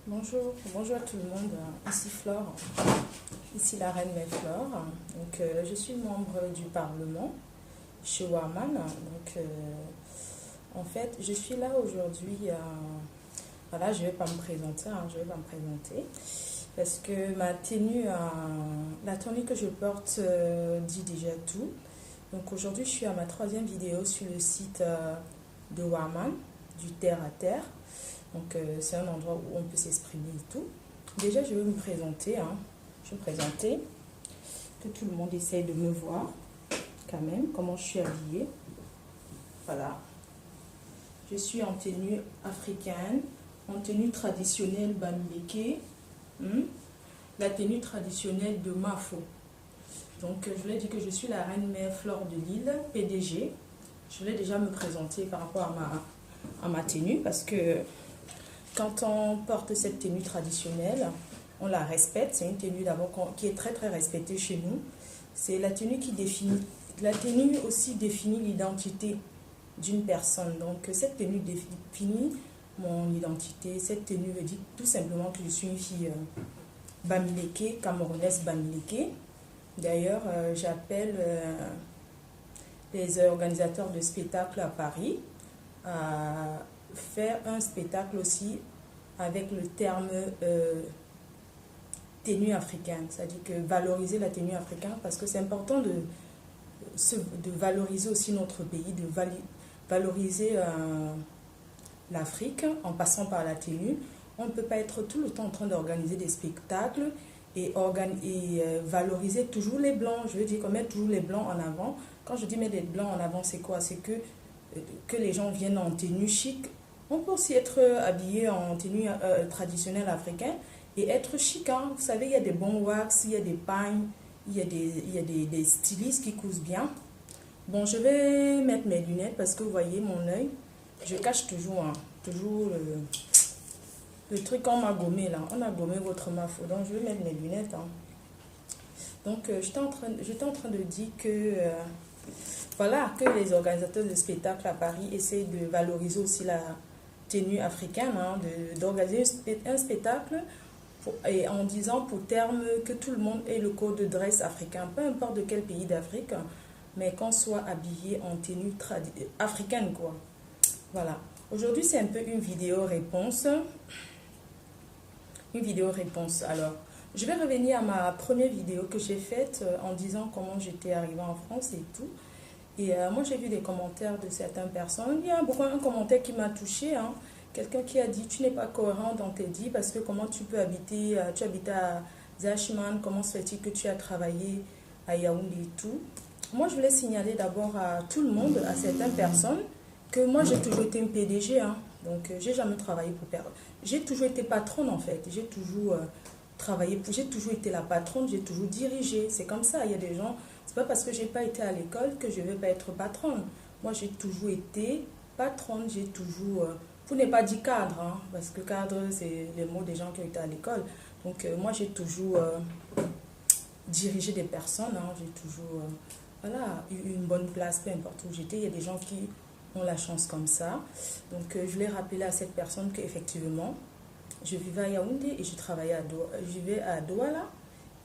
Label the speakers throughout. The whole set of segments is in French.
Speaker 1: Bonjour, bonjour à tout le monde. Ici Flore, ici la reine Mère Flore. Donc, je suis membre du Parlement chez Warman. Donc, en fait, je suis là aujourd'hui. Voilà, je ne vais pas me présenter, je vais pas me présenter parce que ma tenue, la tenue que je porte dit déjà tout. Donc, aujourd'hui, je suis à ma troisième vidéo sur le site de Warman, du terre à terre. Donc, c'est un endroit où on peut s'exprimer et tout. Déjà, je vais me présenter. Je vais me présenter. Que tout le monde essaye de me voir. Quand même, comment je suis habillée. Voilà. Je suis en tenue africaine. En tenue traditionnelle Bamileke. La tenue traditionnelle de Mafo. Donc, je voulais dire que je suis la reine mère Flore de Lille, PDG. Je voulais déjà me présenter par rapport à ma tenue parce que quand on porte cette tenue traditionnelle, on la respecte. C'est une tenue d'abord qui est très très respectée chez nous. C'est la tenue qui définit, la tenue aussi définit l'identité d'une personne. Donc cette tenue définit mon identité. Cette tenue veut dire tout simplement que je suis une fille Bamileke, camerounaise Bamileke. D'ailleurs, j'appelle les organisateurs de spectacles à Paris à faire un spectacle aussi avec le terme tenue africaine, c'est-à-dire que valoriser la tenue africaine parce que c'est important de valoriser aussi notre pays, de valoriser l'Afrique en passant par la tenue. On ne peut pas être tout le temps en train d'organiser des spectacles et valoriser toujours les blancs. Je veux dire qu'on met toujours les blancs en avant. Quand je dis mettre les blancs en avant, c'est quoi? C'est que les gens viennent en tenue chic. On peut aussi être habillé en tenue traditionnelle africaine et être chic. Vous savez, il y a des bons wax, il y a des pagnes, il y a des stylistes qui cousent bien. Bon, je vais mettre mes lunettes parce que vous voyez mon œil. Je cache toujours, toujours le truc qu'on m'a gommé là. On a gommé votre mafo. Donc, je vais mettre mes lunettes. Donc, j'étais en train de dire que... voilà, que les organisateurs de spectacles à Paris essayent de valoriser aussi la tenue africaine, d'organiser un spectacle et en disant pour terme que tout le monde ait le code de dress africain, peu importe de quel pays d'Afrique, mais qu'on soit habillé en tenue africaine, quoi. Voilà. Aujourd'hui, c'est un peu une vidéo réponse. Une vidéo réponse. Alors, je vais revenir à ma première vidéo que j'ai faite en disant comment j'étais arrivée en France et tout. Et moi, j'ai vu des commentaires de certaines personnes. Il y a un commentaire qui m'a touchée. Quelqu'un qui a dit, tu n'es pas cohérent dans tes dits parce que comment tu peux habiter, tu habites à Zachiman, comment se fait-il que tu as travaillé à Yaoundé et tout. Moi, je voulais signaler d'abord à tout le monde, à certaines personnes, que moi, j'ai toujours été une PDG. Donc, j'ai jamais travaillé pour personne. J'ai toujours été patronne, en fait. J'ai toujours travaillé, j'ai toujours été la patronne, j'ai toujours dirigé. C'est comme ça, il y a des gens... C'est pas parce que j'ai pas été à l'école que je vais pas être patronne. Moi, j'ai toujours été patronne, j'ai toujours... pour ne pas dire cadre, parce que cadre, c'est les mots des gens qui ont été à l'école. Donc, moi, j'ai toujours dirigé des personnes, j'ai toujours voilà, eu une bonne place, peu importe où j'étais. Il y a des gens qui ont la chance comme ça. Donc, je voulais rappeler à cette personne qu'effectivement, je vivais à Yaoundé et je travaillais je vivais à Douala.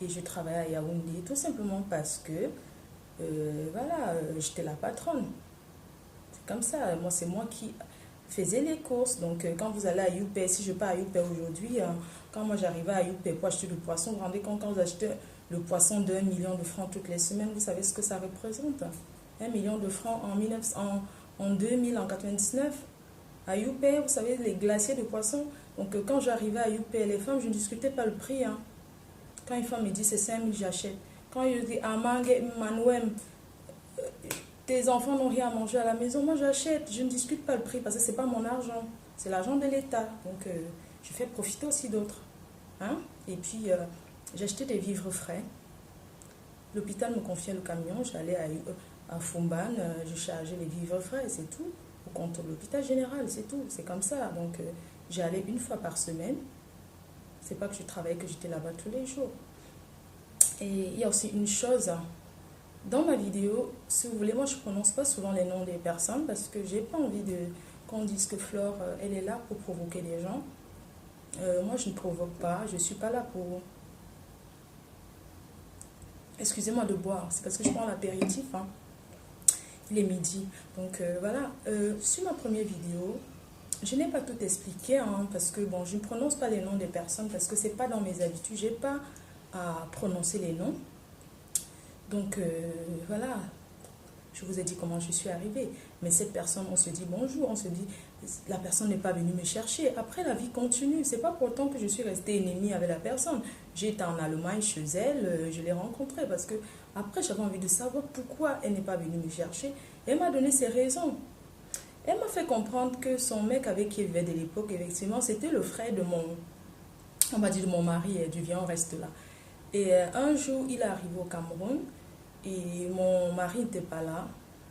Speaker 1: Et je travaillais à Yaoundé tout simplement parce que voilà, j'étais la patronne. C'est comme ça. Moi, c'est moi qui faisais les courses. Donc, quand vous allez à Youpé, si je pars à Youpé aujourd'hui, quand moi j'arrivais à Youpé pour acheter du poisson, vous vous rendez compte, quand vous achetez le poisson d'1 million de francs toutes les semaines, vous savez ce que ça représente? 1 million de francs en 2000, en 99. À Youpé, vous savez, les glaciers de poissons. Donc, quand j'arrivais à Youpé, les femmes, je ne discutais pas le prix. Quand une femme me dit c'est 5 000, j'achète. Quand je dis Amangue, Manouem, tes enfants n'ont rien à manger à la maison, moi j'achète. Je ne discute pas le prix parce que ce n'est pas mon argent. C'est l'argent de l'État. Donc je fais profiter aussi d'autres. Et puis j'ai acheté des vivres frais. L'hôpital me confiait le camion. J'allais à Fumban, je chargeais les vivres frais, c'est tout. Au compte de l'hôpital général, c'est tout. C'est comme ça. Donc j'allais une fois par semaine. C'est pas que je travaillais, que j'étais là-bas tous les jours. Et il y a aussi une chose, dans ma vidéo, si vous voulez, moi je ne prononce pas souvent les noms des personnes parce que j'ai pas envie qu'on dise que Flore, elle est là pour provoquer des gens. Moi, je ne provoque pas. Je ne suis pas là pour... Excusez-moi de boire. C'est parce que je prends l'apéritif. Hein. Il est midi. Donc, voilà. Sur ma première vidéo, je n'ai pas tout expliqué. Hein, parce que, bon, je ne prononce pas les noms des personnes. Parce que ce n'est pas dans mes habitudes. Je n'ai pas à prononcer les noms. Donc, voilà. Je vous ai dit comment je suis arrivée. Mais cette personne, on se dit bonjour. On se dit, la personne n'est pas venue me chercher. Après, la vie continue. C'est pas pour autant que je suis restée ennemie avec la personne. J'étais en Allemagne chez elle. Je l'ai rencontrée parce que après, j'avais envie de savoir pourquoi elle n'est pas venue me chercher. Elle m'a donné ses raisons. Elle m'a fait comprendre que son mec avec qui elle vivait de l'époque, effectivement, c'était le frère de mon, on va dire de mon mari. Du viens, on reste là. Et un jour, il est arrivé au Cameroun. Et mon mari n'était pas là,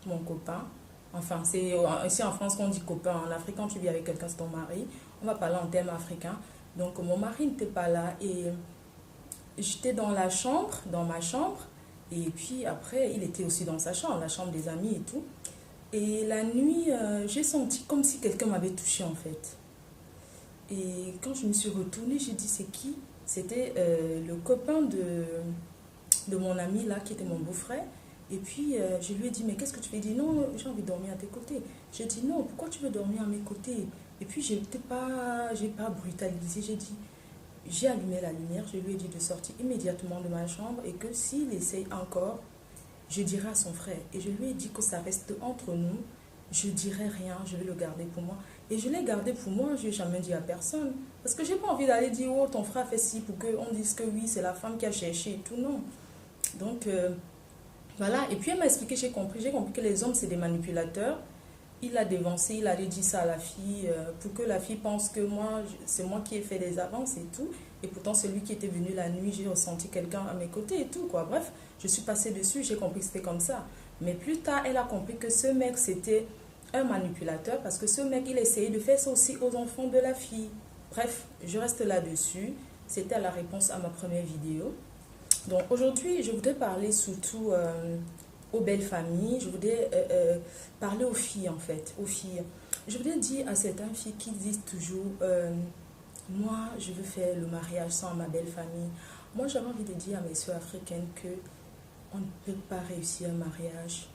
Speaker 1: mon copain. Enfin, c'est ici en France qu'on dit copain. En Afrique, quand tu vis avec quelqu'un, c'est ton mari. On va parler en termes africains. Donc, mon mari n'était pas là. Et j'étais dans la chambre, dans ma chambre. Et puis après, il était aussi dans sa chambre, la chambre des amis et tout. Et la nuit, j'ai senti comme si quelqu'un m'avait touché en fait. Et quand je me suis retournée, j'ai dit c'est qui? C'était le copain de mon ami là, qui était mon beau-frère. Et puis, je lui ai dit, mais qu'est-ce que tu fais? Il dit, non, j'ai envie de dormir à tes côtés. J'ai dit, non, pourquoi tu veux dormir à mes côtés? Et puis, j'ai pas brutalisé. J'ai dit, j'ai allumé la lumière. Je lui ai dit de sortir immédiatement de ma chambre et que s'il essaye encore, je dirai à son frère. Et je lui ai dit que ça reste entre nous. Je ne dirai rien, je vais le garder pour moi. Et je l'ai gardé pour moi, je n'ai jamais dit à personne. Parce que j'ai pas envie d'aller dire, oh, ton frère fait ci, pour qu'on dise que oui, c'est la femme qui a cherché et tout. Non. Donc, voilà. Et puis, elle m'a expliqué, j'ai compris que les hommes, c'est des manipulateurs. Il a dévancé, il a dit ça à la fille pour que la fille pense que moi, c'est moi qui ai fait les avances et tout. Et pourtant, c'est lui qui était venu la nuit, j'ai ressenti quelqu'un à mes côtés et tout, quoi. Bref, je suis passée dessus, j'ai compris que c'était comme ça. Mais plus tard, elle a compris que ce mec, c'était un manipulateur parce que ce mec, il essayait de faire ça aussi aux enfants de la fille. Bref, je reste là-dessus. C'était la réponse à ma première vidéo. Donc aujourd'hui, je voudrais parler surtout aux belles familles. Je voudrais parler aux filles en fait, aux filles. Je voudrais dire à certaines filles qui disent toujours, moi je veux faire le mariage sans ma belle famille. Moi j'avais envie de dire à mes soeurs africaines que on ne peut pas réussir un mariage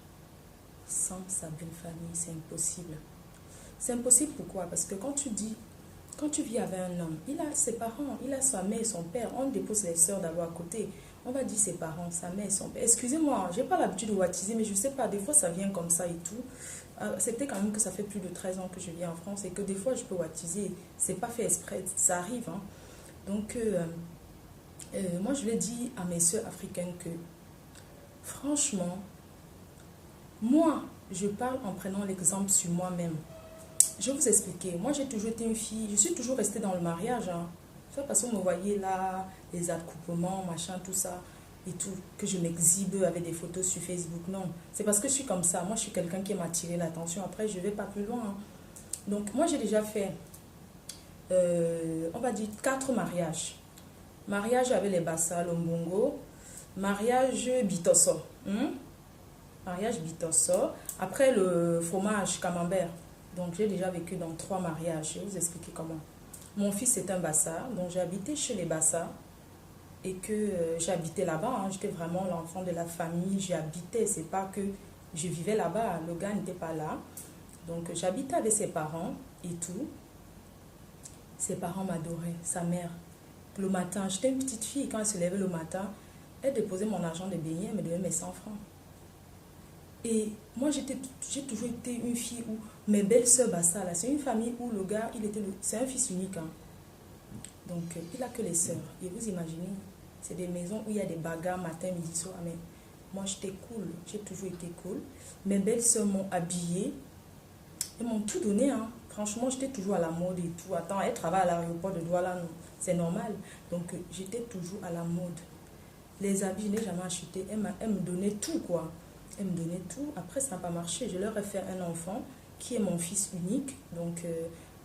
Speaker 1: sans sa belle famille, c'est impossible. C'est impossible pourquoi? Parce que quand tu vis avec un homme, il a ses parents, il a sa mère et son père. On dépose les soeurs d'abord à côté. On va dire ses parents, sa mère et son père. Excusez-moi, j'ai pas l'habitude de baptiser, mais je sais pas, des fois ça vient comme ça et tout. C'est peut-être quand même que ça fait plus de 13 ans que je vis en France et que des fois je peux baptiser. C'est pas fait exprès, ça arrive. Hein. Donc, moi je l'ai dit à mes soeurs africaines que, franchement, moi, je parle en prenant l'exemple sur moi-même. Je vais vous expliquer. Moi, j'ai toujours été une fille. Je suis toujours restée dans le mariage. Hein. C'est parce que vous me voyez là, les accouplements, machin, tout ça, et tout, que je m'exhibe avec des photos sur Facebook. Non, c'est parce que je suis comme ça. Moi, je suis quelqu'un qui m'a attiré l'attention. Après, je ne vais pas plus loin. Hein. Donc, moi, j'ai déjà fait, on va dire, 4 mariages. Mariage avec les Bassa, Lombongo. Mariage Bitosso. Mariage Bitosso. Après, le fromage Camembert. Donc, j'ai déjà vécu dans 3 mariages. Je vais vous expliquer comment. Mon fils est un Bassa, donc j'ai habité chez les Bassa et que j'habitais là-bas. Hein, j'étais vraiment l'enfant de la famille, j'y habitais. C'est pas que je vivais là-bas, le gars n'était pas là. Donc, j'habitais avec ses parents et tout. Ses parents m'adoraient, sa mère. Le matin, j'étais une petite fille, quand elle se levait le matin, elle déposait mon argent de beignets, elle me donnait mes 100 francs. Et moi, j'ai toujours été une fille où mes belles-sœurs Bassa, là, c'est une famille où le gars, c'est un fils unique. Hein. Donc, il n'a que les sœurs. Et vous imaginez, c'est des maisons où il y a des bagarres matin, midi, soir. Mais moi, j'étais cool. J'ai toujours été cool. Mes belles-sœurs m'ont habillée. Elles m'ont tout donné. Hein. Franchement, j'étais toujours à la mode et tout. Attends, elle travaille à l'aéroport de Douala, non. C'est normal. Donc, j'étais toujours à la mode. Les habits, je n'ai jamais acheté. Elle me donnait tout, quoi. Elle me donnait tout. Après, ça n'a pas marché. Je leur ai fait un enfant qui est mon fils unique. Donc,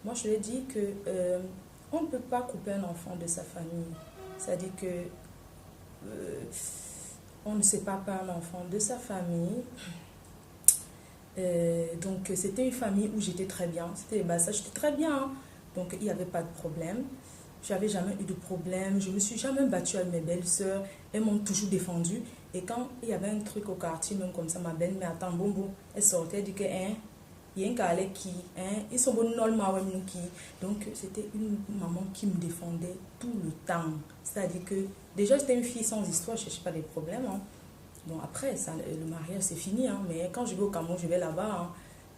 Speaker 1: moi, je lui ai dit que on ne peut pas couper un enfant de sa famille. C'est-à-dire que on ne sépare pas un enfant de sa famille. Donc, c'était une famille où j'étais très bien. C'était les Bassa, j'étais très bien. Hein. Donc, il n'y avait pas de problème. j'avais jamais eu de problème, je me suis jamais battue avec mes belles-sœurs, elles m'ont toujours défendue. Et quand il y avait un truc au quartier, même comme ça, ma belle-mère, attends, bon, bon, elle sortait, elle dit que, hein, il y a un gars qui, hein, ils sont bons normalement qui. Donc, c'était une maman qui me défendait tout le temps. C'est-à-dire que, déjà, j'étais une fille sans histoire, je ne cherchais pas des problèmes. Hein. Bon, après, ça, le mariage, c'est fini. Hein. Mais quand je vais au Cameroun, je vais là-bas. Hein.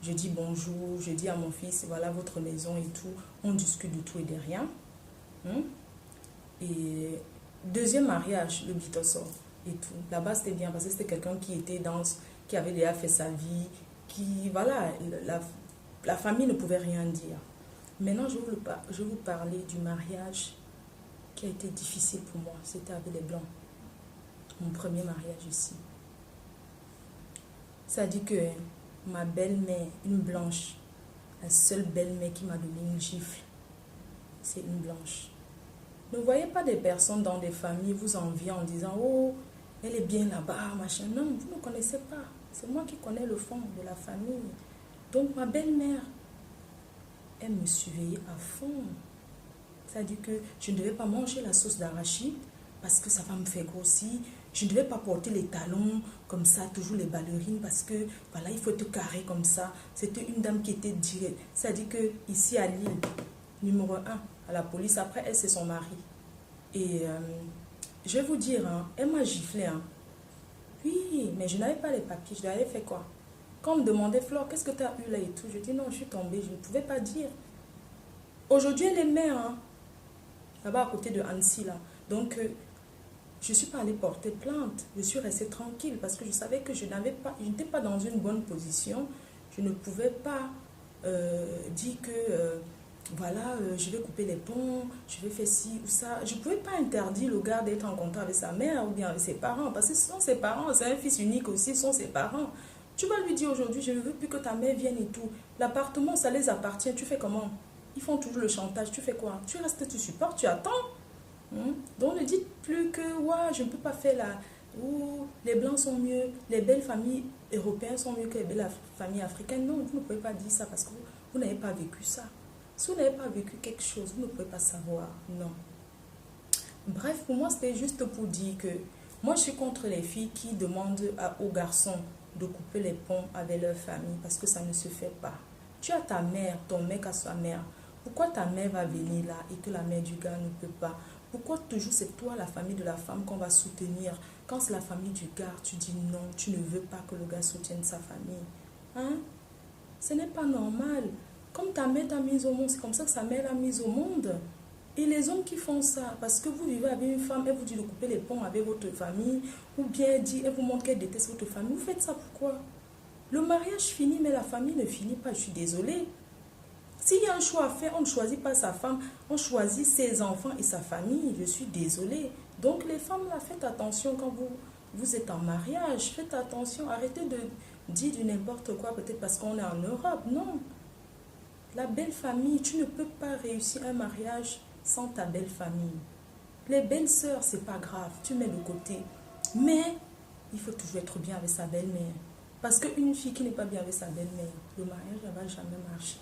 Speaker 1: Je dis bonjour, je dis à mon fils, voilà votre maison et tout. On discute de tout et de rien. Hein. Et deuxième mariage, le Bitosso et tout. Là-bas, c'était bien parce que c'était quelqu'un qui était qui avait déjà fait sa vie, qui, voilà, la famille ne pouvait rien dire. Maintenant, je vais vous parler du mariage qui a été difficile pour moi. C'était avec les Blancs. Mon premier mariage ici. Ça dit que ma belle-mère, une blanche, la seule belle-mère qui m'a donné une gifle, c'est une blanche. Ne voyez pas des personnes dans des familles vous envier en disant « Oh, elle est bien là-bas, machin. » Non, vous ne connaissez pas. C'est moi qui connais le fond de la famille. Donc, ma belle-mère, elle me surveillait à fond. C'est-à-dire que je ne devais pas manger la sauce d'arachide parce que ça va me faire grossir. Je ne devais pas porter les talons comme ça, toujours les ballerines, parce que, voilà, il faut être carré comme ça. C'était une dame qui était directe. C'est-à-dire que ici à Lille, numéro 1, à la police, après, elle, c'est son mari. Et je vais vous dire, hein, elle m'a giflé. Hein. Oui, mais je n'avais pas les papiers. Je l'avais fait quoi? Quand on me demandait, Flore, qu'est-ce que tu as eu là et tout, je dis non, je suis tombée, je ne pouvais pas dire. Aujourd'hui, elle est mère, hein, là-bas à côté de Annecy, là. Donc, je ne suis pas allée porter plainte. Je suis restée tranquille parce que je savais que je n'étais pas dans une bonne position. Je ne pouvais pas dire que, voilà, je vais couper les ponts, je vais faire ci ou ça. Je ne pouvais pas interdire le gars d'être en contact avec sa mère ou bien avec ses parents. Parce que ce sont ses parents, c'est un fils unique aussi, ce sont ses parents. Tu vas lui dire aujourd'hui, je ne veux plus que ta mère vienne et tout. L'appartement, ça les appartient. Tu fais comment? Ils font toujours le chantage. Tu fais quoi? Tu restes, tu supportes, tu attends. Donc ne dites plus que ouais, je ne peux pas faire là. Ou les blancs sont mieux, les belles familles européennes sont mieux que les belles familles africaines. Non, vous ne pouvez pas dire ça parce que vous n'avez pas vécu ça. Si vous n'avez pas vécu quelque chose, vous ne pouvez pas savoir. Non. Bref, pour moi, c'était juste pour dire que moi, je suis contre les filles qui demandent aux garçons de couper les ponts avec leur famille parce que ça ne se fait pas. Tu as ta mère, ton mec a sa mère. Pourquoi ta mère va venir là et que la mère du gars ne peut pas? Pourquoi toujours c'est toi, la famille de la femme, qu'on va soutenir? Quand c'est la famille du gars, tu dis non, tu ne veux pas que le gars soutienne sa famille. Hein? Ce n'est pas normal. Comme ta mère t'a mise au monde, c'est comme ça que sa mère l'a mise au monde. Et les hommes qui font ça, parce que vous vivez avec une femme, elle vous dit de couper les ponts avec votre famille, ou bien elle vous montre qu'elle déteste votre famille, vous faites ça pourquoi? Le mariage finit, mais la famille ne finit pas, je suis désolée. S'il y a un choix à faire, on ne choisit pas sa femme, on choisit ses enfants et sa famille. Je suis désolée. Donc les femmes, là, faites attention quand vous êtes en mariage. Faites attention, arrêtez de dire du n'importe quoi, peut-être parce qu'on est en Europe. Non. La belle famille, tu ne peux pas réussir un mariage sans ta belle famille. Les belles sœurs, c'est pas grave, tu mets de côté. Mais il faut toujours être bien avec sa belle-mère. Parce qu'une fille qui n'est pas bien avec sa belle-mère, le mariage ne va jamais marcher.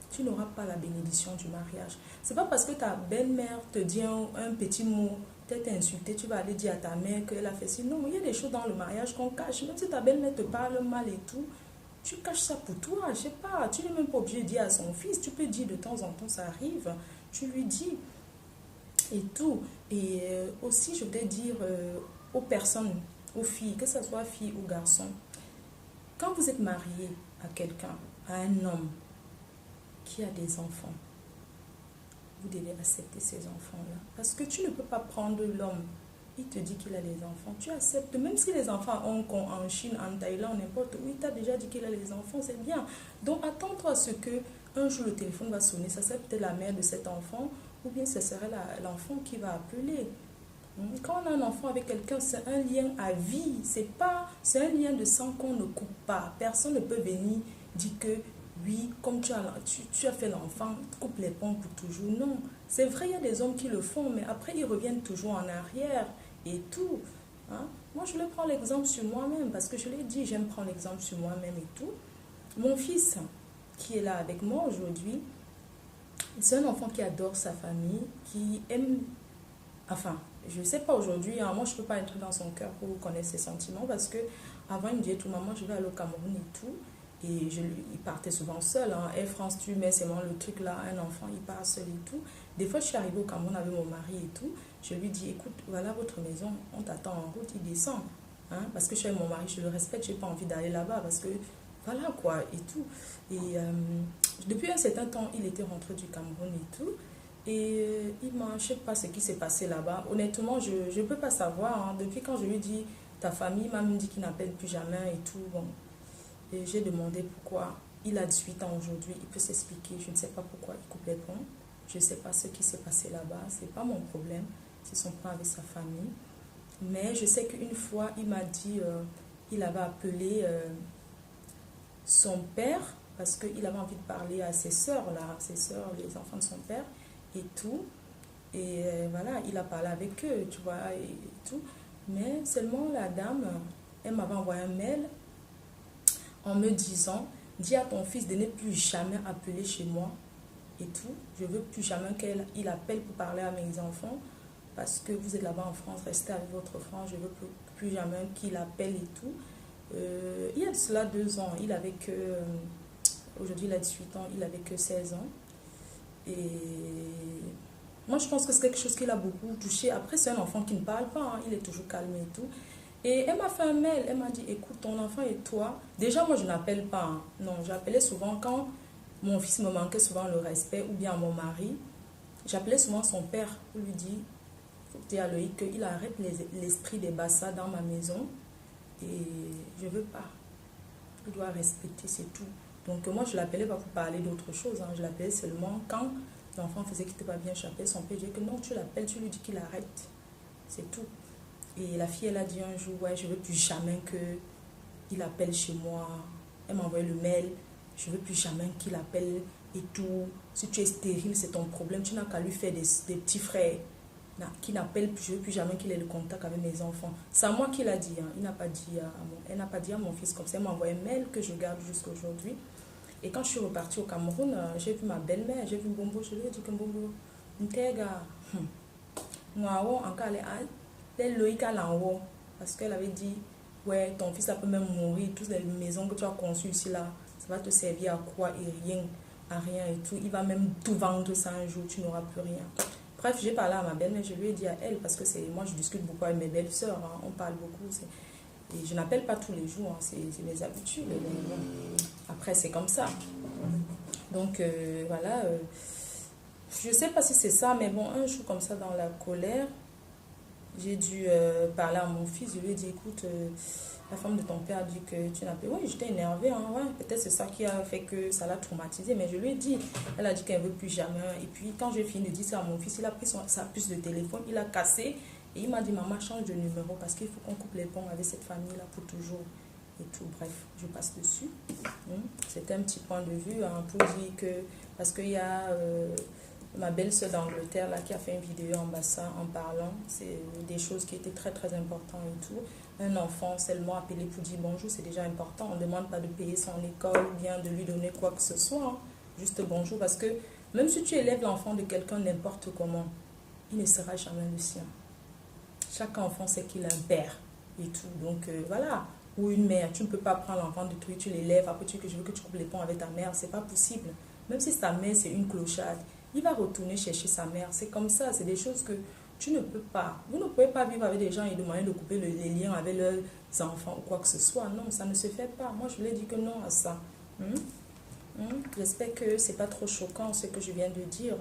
Speaker 1: Tu n'auras pas la bénédiction du mariage. C'est pas parce que ta belle-mère te dit un petit mot, peut-être insulté, tu vas aller dire à ta mère qu'elle a fait ci. Non, il y a des choses dans le mariage qu'on cache. Même si ta belle-mère te parle mal et tout, tu caches ça pour toi. Je sais pas, tu n'es même pas obligé de dire à son fils. Tu peux dire de temps en temps, ça arrive. Tu lui dis et tout. Et aussi, je voudrais dire aux personnes, aux filles, que ce soit filles ou garçons, quand vous êtes marié à quelqu'un, à un homme, qui a des enfants, vous devez accepter ces enfants-là. Parce que tu ne peux pas prendre l'homme, il te dit qu'il a des enfants, tu acceptes. Même si les enfants ont en Chine, en Thaïlande, n'importe où, il t'a déjà dit qu'il a des enfants, c'est bien. Donc attends-toi à ce que un jour le téléphone va sonner, ça serait peut-être la mère de cet enfant, ou bien ce serait l'enfant qui va appeler. Quand on a un enfant avec quelqu'un, c'est un lien à vie, c'est un lien de sang qu'on ne coupe pas. Personne ne peut venir dire que oui, comme tu as fait l'enfant, coupe les ponts pour toujours. Non, c'est vrai, il y a des hommes qui le font, mais après, ils reviennent toujours en arrière et tout. Hein? Moi, je vais prendre l'exemple sur moi-même, parce que je l'ai dit, j'aime prendre l'exemple sur moi-même et tout. Mon fils, qui est là avec moi aujourd'hui, C'est un enfant qui adore sa famille, qui aime... Enfin, je ne sais pas aujourd'hui, hein, moi je ne peux pas entrer dans son cœur pour connaître ses sentiments parce que avant il me disait tout, maman, je vais aller au Cameroun et tout. Et il partait souvent seul. Hein. Air France, tu mets seulement le truc là, un enfant, il part seul et tout. Des fois, je suis arrivée au Cameroun avec mon mari et tout. Je lui dis, écoute, voilà votre maison, on t'attend en route, il descend. Hein, parce que je suis avec mon mari, je le respecte, je n'ai pas envie d'aller là-bas parce que voilà quoi, et tout. Et depuis un certain temps, il était rentré du Cameroun et tout. Et il m'a, je ne sais pas ce qui s'est passé là-bas. Honnêtement, je ne peux pas savoir. Hein. Depuis quand je lui dis, ta famille m'a même dit qu'il n'appelle plus jamais et tout. Bon. Et j'ai demandé pourquoi. Il a 18 ans aujourd'hui, il peut s'expliquer. Je ne sais pas pourquoi il coupe les ponts. Je ne sais pas ce qui s'est passé là-bas. Ce n'est pas mon problème. C'est son problème avec sa famille. Mais je sais qu'une fois, il m'a dit, il avait appelé son père parce qu'il avait envie de parler à ses sœurs, là, ses sœurs, les enfants de son père et tout. Et voilà, il a parlé avec eux, tu vois, et tout. Mais seulement la dame, elle m'avait envoyé un mail en me disant, dis à ton fils de ne plus jamais appeler chez moi et tout. Je veux plus jamais qu'il appelle pour parler à mes enfants parce que vous êtes là-bas en France, restez avec votre frère, je veux plus jamais qu'il appelle et tout. Il y a de cela 2 ans, il avait que, aujourd'hui il a 18 ans, il avait que 16 ans. Et moi je pense que c'est quelque chose qui l'a beaucoup touché. Après c'est un enfant qui ne parle pas, hein, il est toujours calme et tout. Et elle m'a fait un mail, elle m'a dit, écoute, ton enfant et toi, déjà moi je n'appelle pas, hein. Non, j'appelais souvent quand mon fils me manquait souvent le respect ou bien mon mari. J'appelais souvent son père pour lui dire, il faut que tu aies à Loïc qu'il arrête l'esprit des bassas dans ma maison. Et je veux pas. Il doit respecter, c'est tout. Donc moi je l'appelais pas pour parler d'autre chose. Hein. Je l'appelais seulement quand l'enfant faisait qu'il n'était pas bien. J'appelais son père, je disais que non, tu l'appelles, tu lui dis qu'il arrête. C'est tout. Et la fille, elle a dit un jour, ouais, je veux plus jamais qu'il appelle chez moi. Elle m'a envoyé le mail, je veux plus jamais qu'il appelle et tout. Si tu es stérile, c'est ton problème. Tu n'as qu'à lui faire des petits frères qui n'appellent plus. Je veux plus jamais qu'il ait le contact avec mes enfants. C'est à moi qu'il a dit. Hein. Elle n'a pas dit à mon fils comme ça. Elle m'a envoyé un mail que je garde jusqu'à aujourd'hui. Et quand je suis repartie au Cameroun, j'ai vu ma belle-mère, j'ai vu Mbombo. Je lui ai dit que Mbombo, Ntega, moi, encore les Loïc à l'envoi. Parce qu'elle avait dit, ouais, ton fils peut même mourir. Toutes les maisons que tu as conçues ici, là, ça va te servir à quoi et rien, à rien et tout. Il va même tout vendre ça un jour, tu n'auras plus rien. Bref, j'ai parlé à ma belle-mère, je lui ai dit à elle, parce que moi je discute beaucoup avec mes belles-sœurs, hein, on parle beaucoup. Et je n'appelle pas tous les jours, hein, c'est mes habitudes. Bon. Après, c'est comme ça. Donc, voilà. Je ne sais pas si c'est ça, mais bon, un jour comme ça, dans la colère, j'ai dû parler à mon fils. Je lui ai dit, écoute, la femme de ton père a dit que tu n'as pas... Oui, j'étais énervée, hein, ouais, peut-être c'est ça qui a fait que ça l'a traumatisé, mais je lui ai dit, elle a dit qu'elle ne veut plus jamais. Et puis quand j'ai fini de dire ça à mon fils, il a pris sa puce de téléphone, il a cassé et il m'a dit, maman, change de numéro parce qu'il faut qu'on coupe les ponts avec cette famille-là pour toujours. Et tout, bref, je passe dessus. C'était un petit point de vue hein, pour dire que, parce qu'il y a... ma belle-sœur d'Angleterre là, qui a fait une vidéo en bassin en parlant, c'est des choses qui étaient très très importantes et tout. Un enfant seulement appelé pour dire bonjour, c'est déjà important. On ne demande pas de payer son école ou bien de lui donner quoi que ce soit. Hein. Juste bonjour, parce que même si tu élèves l'enfant de quelqu'un n'importe comment, il ne sera jamais le sien. Chaque enfant sait qu'il a un père et tout. Donc voilà, ou une mère. Tu ne peux pas prendre l'enfant de toi, tu l'élèves, après tu dis que je veux que tu coupes les ponts avec ta mère. C'est pas possible. Même si ta mère c'est une clochade, il va retourner chercher sa mère. C'est comme ça, c'est des choses que tu ne peux pas. Vous ne pouvez pas vivre avec des gens et demander de couper les liens avec leurs enfants ou quoi que ce soit. Non, ça ne se fait pas. Moi, je lui ai dit que non à ça. J'espère que c'est pas trop choquant ce que je viens de dire.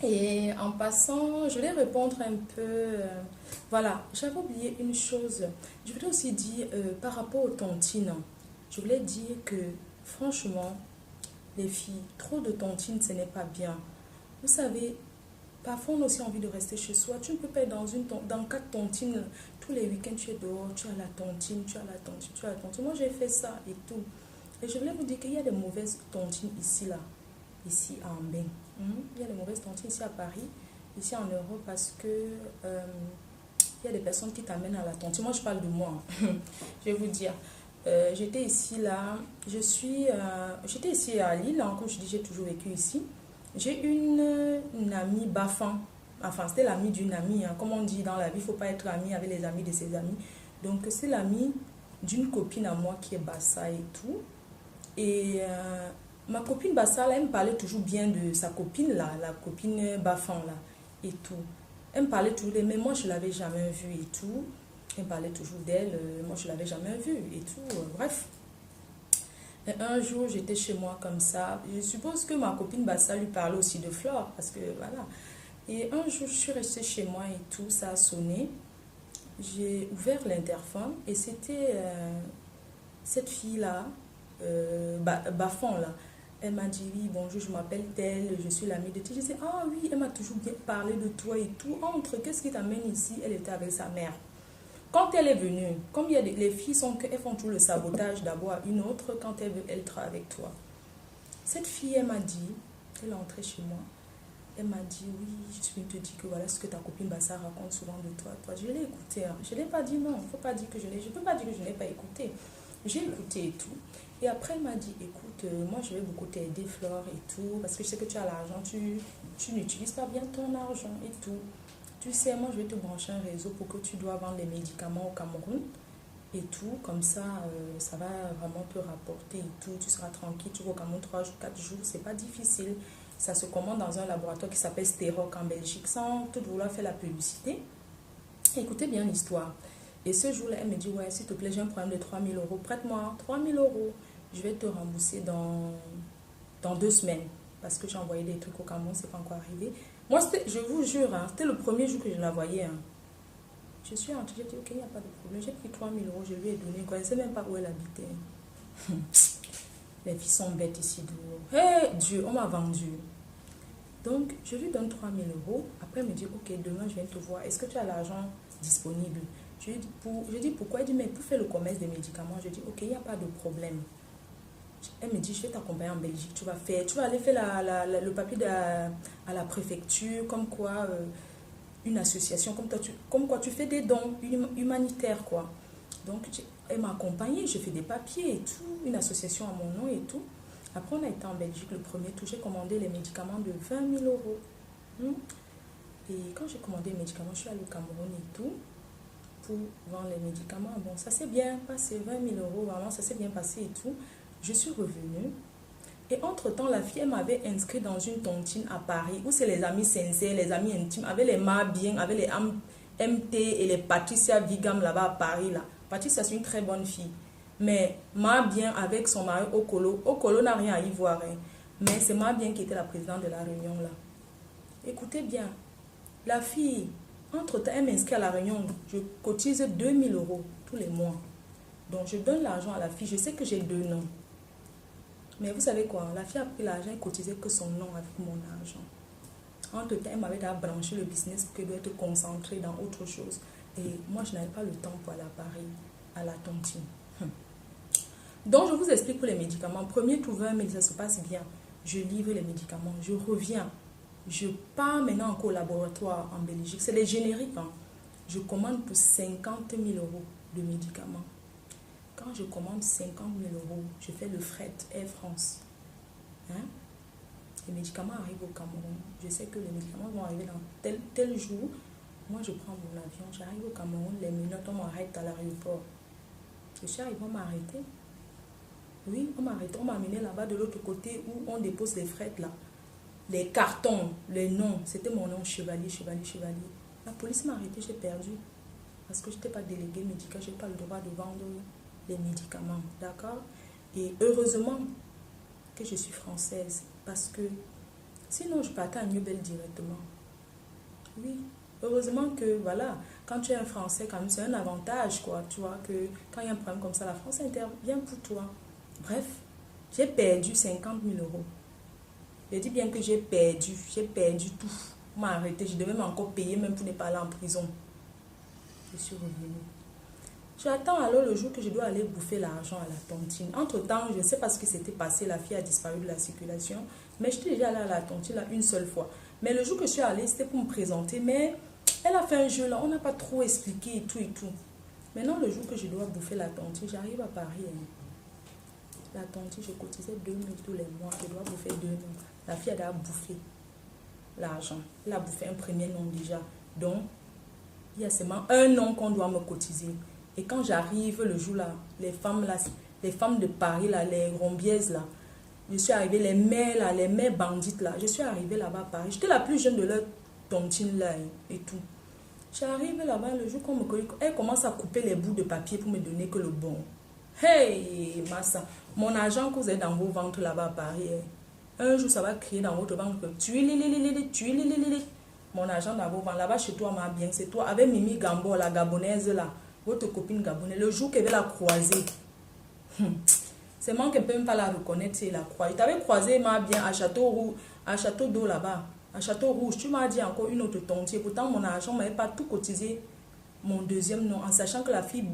Speaker 1: Et en passant, je vais répondre un peu. Voilà, j'avais oublié une chose. Je voulais aussi dire par rapport aux tontines. Je voulais dire que franchement, les filles, trop de tontines, ce n'est pas bien. Vous savez, parfois on a aussi envie de rester chez soi. Tu ne peux pas être dans 4 tontines. Tous les week-ends, tu es dehors, tu as la tontine, tu as la tontine, tu as la tontine. Moi, j'ai fait ça et tout. Et je voulais vous dire qu'il y a des mauvaises tontines ici, là. Ici, à Ambin. Il y a des mauvaises tontines ici à Paris, ici en Europe, parce que il y a des personnes qui t'amènent à la tontine. Moi, je parle de moi. Je vais vous dire. J'étais ici là, j'étais ici à Lille, hein, comme je dis, j'ai toujours vécu ici. J'ai une amie Bafan. Enfin, c'était l'amie d'une amie. Hein. Comme on dit dans la vie, il ne faut pas être ami avec les amis de ses amis. Donc, c'est l'amie d'une copine à moi qui est Bassa et tout. Et ma copine Bassa, là, elle me parlait toujours bien de sa copine, là, la copine Bafan, là, et tout. Elle me parlait toujours, mais moi, je ne l'avais jamais vue et tout. Elle me parlait toujours d'elle, moi, je ne l'avais jamais vue et tout. Bref. Et un jour, j'étais chez moi comme ça. Je suppose que ma copine Bassa lui parlait aussi de Flore, parce que voilà. Et un jour, je suis restée chez moi et tout, ça a sonné. J'ai ouvert l'interphone et c'était cette fille-là, Bafon là. Elle m'a dit oui, bonjour, je m'appelle telle, je suis l'amie de T. Je disais, ah oui, elle m'a toujours bien parlé de toi et tout. Entre, qu'est-ce qui t'amène ici? Elle était avec sa mère. Quand elle est venue, comme il y a les filles sont elles font tout le sabotage d'abord à une autre quand elle veut être avec toi. Cette fille, elle m'a dit, elle est entrée chez moi. Elle m'a dit, oui, je suis venue te dire que voilà ce que ta copine Bassa raconte souvent de toi. Je l'ai écouté. Hein. Je ne l'ai pas dit non. Faut pas dire que je ne peux pas dire que je n'ai pas écouté. J'ai écouté et tout. Et après, elle m'a dit, écoute, moi, je vais beaucoup t'aider, Flore, et tout. Parce que je sais que tu as l'argent. Tu n'utilises pas bien ton argent et tout. Tu sais, moi, je vais te brancher un réseau pour que tu dois vendre les médicaments au Cameroun. Et tout. Comme ça, ça va vraiment te rapporter et tout. Tu seras tranquille. Tu vas au Cameroun 3 jours, 4 jours. C'est pas difficile. Ça se commande dans un laboratoire qui s'appelle Steroc en Belgique, sans tout vouloir faire la publicité. Écoutez bien l'histoire. Et ce jour-là, elle me dit, ouais, s'il te plaît, j'ai un problème de 3 000 euros. Prête-moi 3 000 euros. Je vais te rembourser dans 2 semaines. Parce que j'ai envoyé des trucs au Cameroun, c'est pas encore arrivé. Moi, je vous jure, hein, c'était le premier jour que je la voyais. Hein. Je suis entrée, j'ai dit, ok, il n'y a pas de problème. J'ai pris 3 000 euros, je lui ai donné. Je ne connaissais même pas où elle habitait. Les filles sont bêtes ici. Hé, Dieu, on m'a vendu. Donc, je lui donne 3 000 euros. Après, elle me dit, ok, demain, je viens te voir. Est-ce que tu as l'argent disponible? Je dis, pourquoi? Elle dit, mais pour faire le commerce des médicaments. Je dis, ok, il n'y a pas de problème. Elle me dit, je vais t'accompagner en Belgique. Tu vas aller faire le papier à la préfecture, comme quoi, une association, comme quoi tu fais des dons humanitaires, quoi. Donc, elle m'a accompagnée, j'ai fait des papiers et tout, une association à mon nom et tout. Après, on a été en Belgique le premier tour, j'ai commandé les médicaments de 20 000 euros. Et quand j'ai commandé les médicaments, je suis allée au Cameroun et tout, pour vendre les médicaments. Bon, ça s'est bien passé, 20 000 euros, vraiment, ça s'est bien passé et tout. Je suis revenue. Et entre-temps, la fille, elle m'avait inscrit dans une tontine à Paris, où c'est les amis sincères, les amis intimes, avec les Marbiens, avec les MT et les Patricia Vigam là-bas à Paris, là. Patricia, c'est une très bonne fille. Mais Marbien avec son mari Okolo. Okolo n'a rien à y voir. Hein. Mais c'est Marbien qui était la présidente de la réunion là. Écoutez bien. La fille, entre-temps, elle m'inscrit à la réunion. Je cotise 2 000 euros tous les mois. Donc je donne l'argent à la fille. Je sais que j'ai 2 noms. Mais vous savez quoi? La fille a pris l'argent et cotisait que son nom avec mon argent. Entre-temps, elle m'avait déjà branché le business pour qu'elle doit être concentrée dans autre chose. Et moi, je n'avais pas le temps pour aller à Paris, à la tontine. Donc, je vous explique pour les médicaments. Premier tour 20 000, ça se passe bien. Je livre les médicaments, je reviens. Je pars maintenant au laboratoire en Belgique. C'est les génériques. Hein. Je commande pour 50 000 euros de médicaments. Quand je commande 50 000 euros, je fais le fret Air France. Hein? Les médicaments arrivent au Cameroun. Je sais que les médicaments vont arriver dans tel jour. Moi, je prends mon avion, j'arrive au Cameroun, les minutes, on m'arrête à l'aéroport. Je suis arrivée, on m'a arrêté. Oui, on m'a arrêté, on m'a amené là-bas de l'autre côté où on dépose les frettes là. Les cartons, les noms, c'était mon nom, Chevalier. La police m'a arrêté, j'ai perdu. Parce que je n'étais pas déléguée médicale, je n'ai pas le droit de vendre les médicaments. D'accord? Et heureusement que je suis française. Parce que sinon, je partais à Newbel directement. Oui. Heureusement que, voilà, quand tu es un Français, quand même, c'est un avantage, quoi. Tu vois, que quand il y a un problème comme ça, la France intervient pour toi. Bref, j'ai perdu 50 000 euros. Je dis bien que j'ai perdu tout. On m'a arrêté, je devais m'encore payer même pour ne pas aller en prison. Je suis revenue. J'attends alors le jour que je dois aller bouffer l'argent à la tontine. Entre-temps, je ne sais pas ce qui s'était passé, la fille a disparu de la circulation. Mais j'étais déjà allée à la tontine là, une seule fois. Mais le jour que je suis allée, c'était pour me présenter. Mais elle a fait un jeu là, on n'a pas trop expliqué et tout et tout. Maintenant, le jour que je dois bouffer la tontine, j'arrive à Paris. Hein. La tontine, je cotisais 2 000 tous les mois. Je dois bouffer 2 000. La fille, elle a bouffé l'argent. Elle a bouffé un premier nom déjà. Donc, il y a seulement un nom qu'on doit me cotiser. Et quand j'arrive le jour là, les femmes de Paris, là, les rombiaises là, je suis arrivée, les mères là, les mères bandites là, je suis arrivée là-bas à Paris. J'étais la plus jeune de leur tontine là et tout. J'arrive là-bas, le jour qu'on me connaît, elle commence à couper les bouts de papier pour me donner que le bon. Hey, massa, mon argent que vous avez dans vos ventres là-bas à Paris, un jour ça va crier dans votre ventre, tu es mon argent dans vos ventres, là-bas chez toi, ma bien, c'est toi, avec Mimi Gambo, la gabonaise là, votre copine gabonaise, le jour qu'elle va la croiser, c'est moi qui ne peux même pas la reconnaître, c'est la croix. Je t'avais croisé, ma bien, à Château d'eau là-bas. À Château Rouge, tu m'as dit encore une autre tontier. Pourtant, mon argent ne m'avait pas tout cotisé mon deuxième nom, en sachant que la fille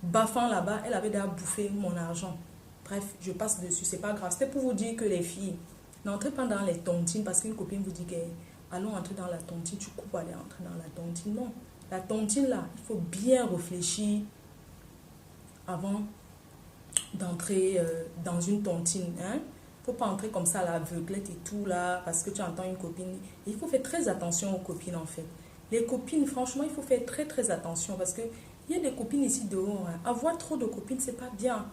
Speaker 1: baffant là-bas, elle avait déjà bouffé mon argent. Bref, je passe dessus, c'est pas grave. C'était pour vous dire que les filles, n'entrez pas dans les tontines parce qu'une copine vous dit que allons entrer dans la tontine, tu coupes aller entrer dans la tontine. Non, la tontine là, il faut bien réfléchir avant d'entrer dans une tontine. Hein? Faut pas entrer comme ça à l'aveuglette et tout là, parce que tu entends une copine. Il faut faire très attention aux copines en fait. Les copines, franchement, il faut faire très attention parce que il y a des copines ici dehors. Hein. Avoir trop de copines, c'est pas bien.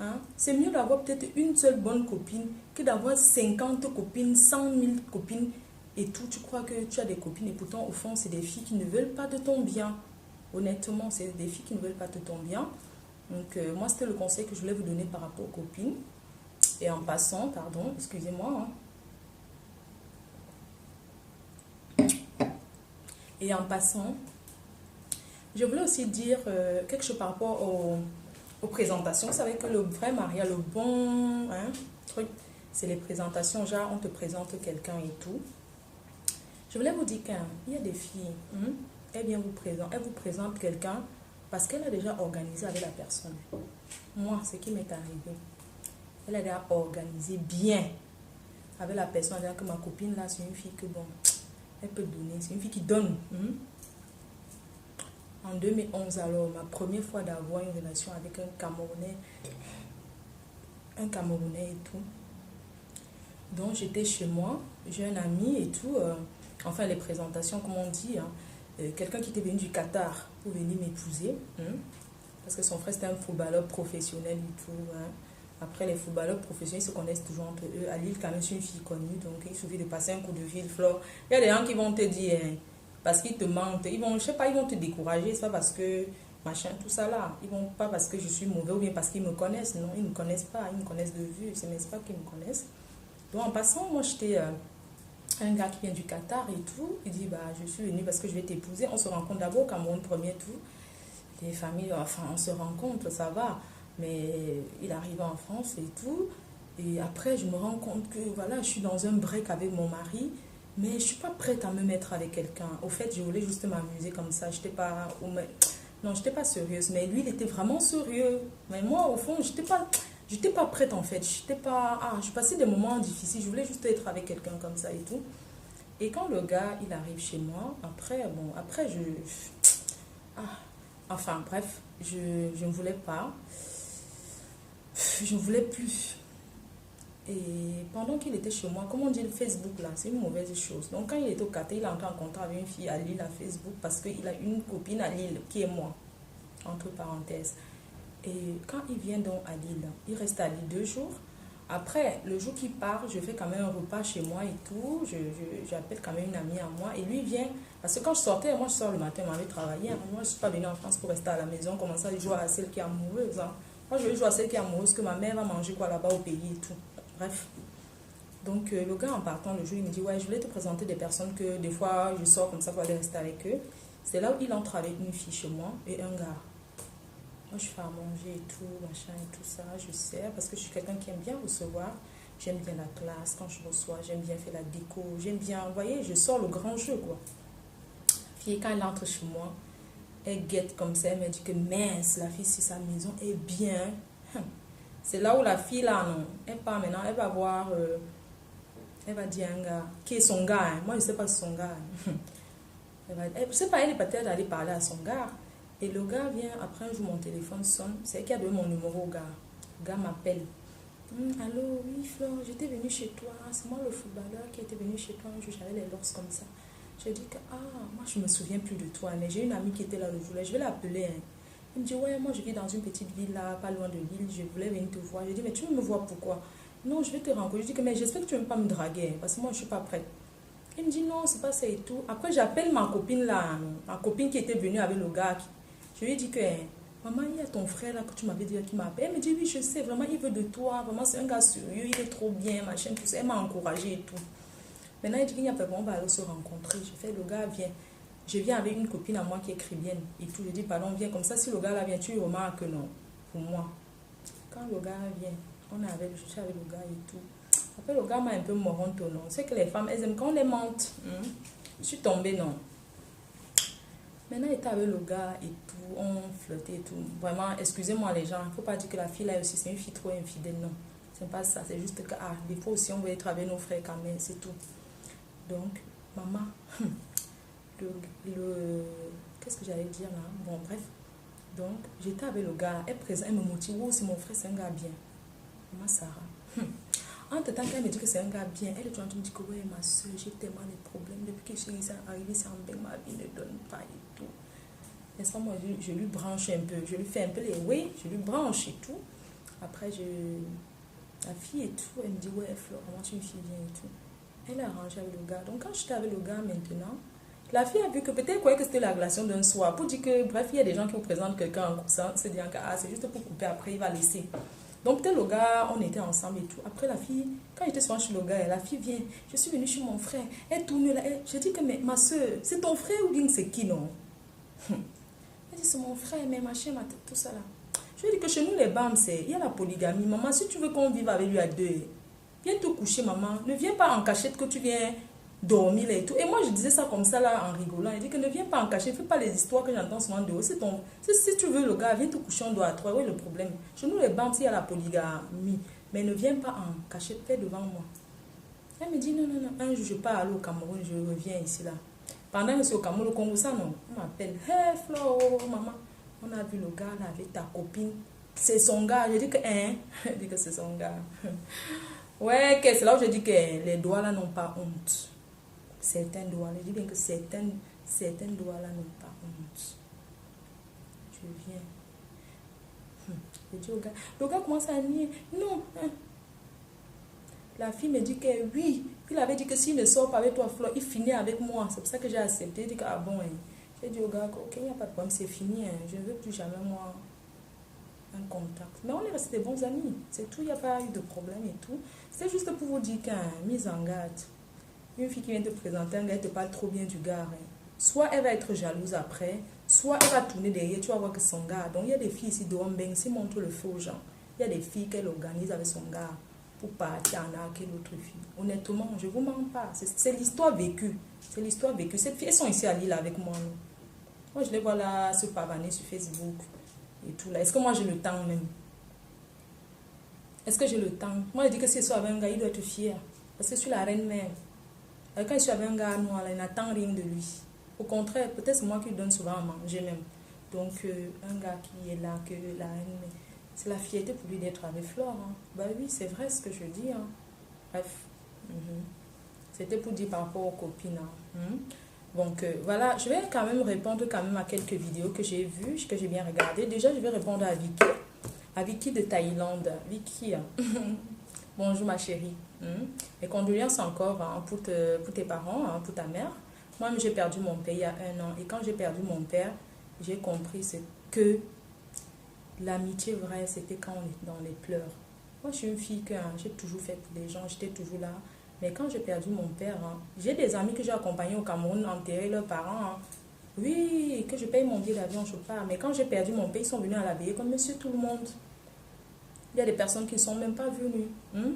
Speaker 1: Hein? C'est mieux d'avoir peut-être une seule bonne copine que d'avoir 50 copines, 100 000 copines et tout. Tu crois que tu as des copines et pourtant, au fond, c'est des filles qui ne veulent pas de ton bien. Honnêtement, c'est des filles qui ne veulent pas de ton bien. Donc, moi, c'était le conseil que je voulais vous donner par rapport aux copines. Et en passant, pardon, excusez-moi. Hein. Et en passant, je voulais aussi dire quelque chose par rapport aux présentations. Vous savez que le vrai mariage, le bon truc, c'est les présentations. Genre, on te présente quelqu'un et tout. Je voulais vous dire qu'il y a des filles, elles vous présentent quelqu'un parce qu'elle a déjà organisé avec la personne. Moi, ce qui m'est arrivé. Elle a déjà organisé bien avec la personne. Elle a dit que ma copine là, c'est une fille que bon, elle peut donner. C'est une fille qui donne. En 2011, alors, ma première fois d'avoir une relation avec un Camerounais et tout. Donc, j'étais chez moi, j'ai un ami et tout. Enfin, les présentations, comme on dit. Quelqu'un qui était venu du Qatar pour venir m'épouser. Parce que son frère, c'était un footballeur professionnel et tout. Après, les footballeurs professionnels se connaissent toujours entre eux. À Lille, quand même, c'est une fille connue. Donc, il suffit de passer un coup de fil, Flore. Il y a des gens qui vont te dire, parce qu'ils te mentent. Ils vont, je sais pas, ils vont te décourager. C'est pas parce que, machin, tout ça là. Ils vont pas parce que je suis mauvais ou bien parce qu'ils me connaissent. Non, ils ne me connaissent pas. Ils me connaissent de vue. C'est même pas qu'ils me connaissent. Donc, en passant, moi, j'étais un gars qui vient du Qatar et tout. Il dit, bah, je suis venu parce que je vais t'épouser. On se rencontre d'abord au Cameroun, premier tout. Les familles, enfin, on se rencontre, ça va. Mais il arrive en France et tout. Et après, je me rends compte que voilà, je suis dans un break avec mon mari. Mais je ne suis pas prête à me mettre avec quelqu'un. Au fait, je voulais juste m'amuser comme ça. J'étais pas... Non, je n'étais pas sérieuse. Mais lui, il était vraiment sérieux. Mais moi, au fond, je n'étais pas prête en fait. Je passais des moments difficiles. Je voulais juste être avec quelqu'un comme ça et tout. Et quand le gars, il arrive chez moi, après, enfin, bref, je ne voulais pas. Je ne voulais plus. Et pendant qu'il était chez moi, comme on dit le Facebook là, c'est une mauvaise chose. Donc quand il était au Qatar, il est entré en contact avec une fille à Lille à Facebook parce qu'il a une copine à Lille qui est moi, entre parenthèses. Et quand il vient donc à Lille, il reste à Lille 2 jours. Après, le jour qu'il part, je fais quand même un repas chez moi et tout. J'appelle quand même une amie à moi. Et lui vient, parce que quand je sortais, moi je sors le matin, je m'avais travaillé. Moi je ne suis pas venue en France pour rester à la maison, commencer à jouer à celle qui est amoureuse. Hein. Moi je vais jouer à celle qui est amoureuse, que ma mère va manger quoi là-bas au pays et tout. Bref. Donc le gars en partant le jour, il me dit, ouais, je voulais te présenter des personnes que des fois je sors comme ça pour aller rester avec eux. C'est là où il entre avec une fille chez moi et un gars. Moi, je fais à manger et tout, machin et tout ça, je sers parce que je suis quelqu'un qui aime bien recevoir. J'aime bien la classe quand je reçois, j'aime bien faire la déco, j'aime bien, vous voyez, je sors le grand jeu, quoi. Puis quand elle entre chez moi, elle guette comme ça, elle me dit que mince, la fille, si sa maison est bien. C'est là où la fille, là, non, elle part maintenant, elle va voir, elle va dire à un gars, qui est son gars, hein. Moi, je ne sais pas si c'est son gars. Je ne sais pas, elle est peut-être allée parler à son gars. Et le gars vient, après un jour, mon téléphone sonne. C'est elle qui a donné mon numéro au gars. Le gars m'appelle. Allô, oui, Flore, j'étais venue chez toi. C'est moi le footballeur qui était venu chez toi un jour, j'avais les locks comme ça. Je dis que, moi je me souviens plus de toi, mais j'ai une amie qui était là le jour-là, je vais l'appeler. Hein. Il me dit, ouais, moi je vis dans une petite ville là, pas loin de l'île, je voulais venir te voir. Je dis, mais tu veux me voir pourquoi? Non, je vais te rencontrer. Je dis que, mais j'espère que tu ne veux pas me draguer, hein, parce que moi je suis pas prête. Il me dit, non, c'est pas ça et tout. Après, j'appelle ma copine là, ma copine qui était venue avec le gars. Je lui ai dit que, hein, maman, il y a ton frère là que tu m'avais dit qui m'appelle. Elle me dit, oui, je sais, vraiment, il veut de toi. Vraiment, c'est un gars sérieux, il est trop bien, machin, tout ça. Elle m'a encouragée et tout. Maintenant, il dit qu'il n'y a pas bon, on va aller se rencontrer. Je fais, le gars vient. Je viens avec une copine à moi qui est chrétienne et tout. Je dis, pardon, viens comme ça. Si le gars là vient, tu remarques que non, pour moi. Quand le gars vient, je suis avec le gars et tout. Après, le gars m'a un peu moronte, non. C'est que les femmes, elles aiment quand on les mente. Je suis tombée, non. Maintenant, il était avec le gars et tout, on flirtait et tout. Vraiment, excusez-moi les gens, il ne faut pas dire que la fille là aussi, c'est une fille trop infidèle, non. C'est pas ça, c'est juste que, des fois aussi, on veut être avec nos frères quand même, c'est tout. Donc, maman, qu'est-ce que j'allais dire là? Bon, bref. Donc, j'étais avec le gars, elle me motive, oh, c'est mon frère, c'est un gars bien. Maman Sarah. Entre-temps, quand elle me dit que c'est un gars bien, elle est en train de me dire que ouais, ma soeur, j'ai tellement de problèmes. Depuis que je suis arrivée, c'est en bain, ma vie ne donne pas et tout. N'est-ce pas, moi, je lui branche un peu. Je lui fais un peu les oui, je lui branche et tout. Après, la fille et tout, elle me dit ouais, Flore, comment tu es une fille bien et tout. Elle a arrangé avec le gars. Donc, quand j'étais avec le gars maintenant, la fille a vu que peut-être croyait que c'était la relation d'un soir. Pour dire que, bref, il y a des gens qui vous présentent quelqu'un en cousin, se disant que c'est juste pour couper, après, il va laisser. Donc, peut-être le gars, on était ensemble et tout. Après, la fille, quand j'étais souvent chez le gars, la fille vient, je suis venue chez mon frère. Elle tourne là. Je dis que, mais ma soeur, c'est ton frère ou bien c'est qui, non? Elle dit, c'est mon frère, mais machin, tout ça là. Je lui ai dit que chez nous, les BAM, il y a la polygamie. Maman, si tu veux qu'on vive avec lui à deux, viens te coucher, maman. Ne viens pas en cachette que tu viens dormir là et tout. Et moi, je disais ça comme ça là, en rigolant. Il dit que ne viens pas en cachette, fais pas les histoires que j'entends souvent dehors. Si tu veux le gars, viens te coucher, on doit à toi. Oui, le problème. Chez nous, les BAM, il y a la polygamie. Mais ne viens pas en cachette, fais devant moi. Elle me dit, non, non, non. Un jour, je pars aller au Cameroun, je reviens ici là. Pendant que je suis au Cameroun, le Congo, ça non. On m'appelle, hey Flo, maman. On a vu le gars là avec ta copine. C'est son gars. Je dis que, hein? Je dis que c'est son gars. Ouais, c'est là où je dis que les doigts là n'ont pas honte. Certains doigts, je dis bien que certains doigts là n'ont pas honte. Je viens. Je dis au gars, le gars commence à nier. Non. La fille me dit que oui. Il avait dit que s'il ne sort pas avec toi, Flo, il finit avec moi. C'est pour ça que j'ai accepté. Il dit que, ah bon, hein. J'ai dit au gars, ok, il n'y a pas de problème, c'est fini. Hein. Je ne veux plus jamais, moi, un contact. Mais on est restés des bons amis. C'est tout, il n'y a pas eu de problème et tout. C'est juste pour vous dire mise en garde. Une fille qui vient te présenter un gars, elle te parle trop bien du gars. Hein. Soit elle va être jalouse après, soit elle va tourner derrière, tu vas voir que son gars. Donc il y a des filles ici de Hombeng, si montre le feu aux gens. Il y a des filles qu'elle organise avec son gars pour partir en arc et l'autre fille. Honnêtement, je ne vous mens pas. C'est l'histoire vécue. C'est l'histoire vécue. Ces filles, elles sont ici à Lille avec moi. Non? Moi, je les vois là se pavaner sur Facebook et tout là. Est-ce que moi j'ai le temps même? Est-ce que j'ai le temps? Moi, je dis que si je suis avec un gars, il doit être fier. Parce que je suis la reine-mère. Quand je suis avec un gars noir, il n'attend rien de lui. Au contraire, peut-être c'est moi qui lui donne souvent à manger même. Donc, un gars qui est là, que la reine-mère, c'est la fierté pour lui d'être avec Flore. Hein. Bah oui, c'est vrai ce que je dis. Hein. Bref. C'était pour dire par rapport aux copines. Hein. Donc voilà, je vais quand même répondre quand même à quelques vidéos que j'ai vues, que j'ai bien regardées. Déjà, je vais répondre à Vicky. À Vicky de Thaïlande. Vicky, bonjour ma chérie. Et condoléances encore hein, pour tes parents, hein, pour ta mère. Moi, j'ai perdu mon père il y a 1 an. Et quand j'ai perdu mon père, j'ai compris que l'amitié vraie, c'était quand on est dans les pleurs. Moi, je suis une fille que hein, j'ai toujours fait pour les gens, j'étais toujours là. Mais quand j'ai perdu mon père, hein, j'ai des amis que j'ai accompagnés au Cameroun enterrer leurs parents. Hein. Oui, que je paye mon billet d'avion, je pars. Mais quand j'ai perdu mon père, ils sont venus à la veillée comme monsieur tout le monde. Il y a des personnes qui ne sont même pas venues,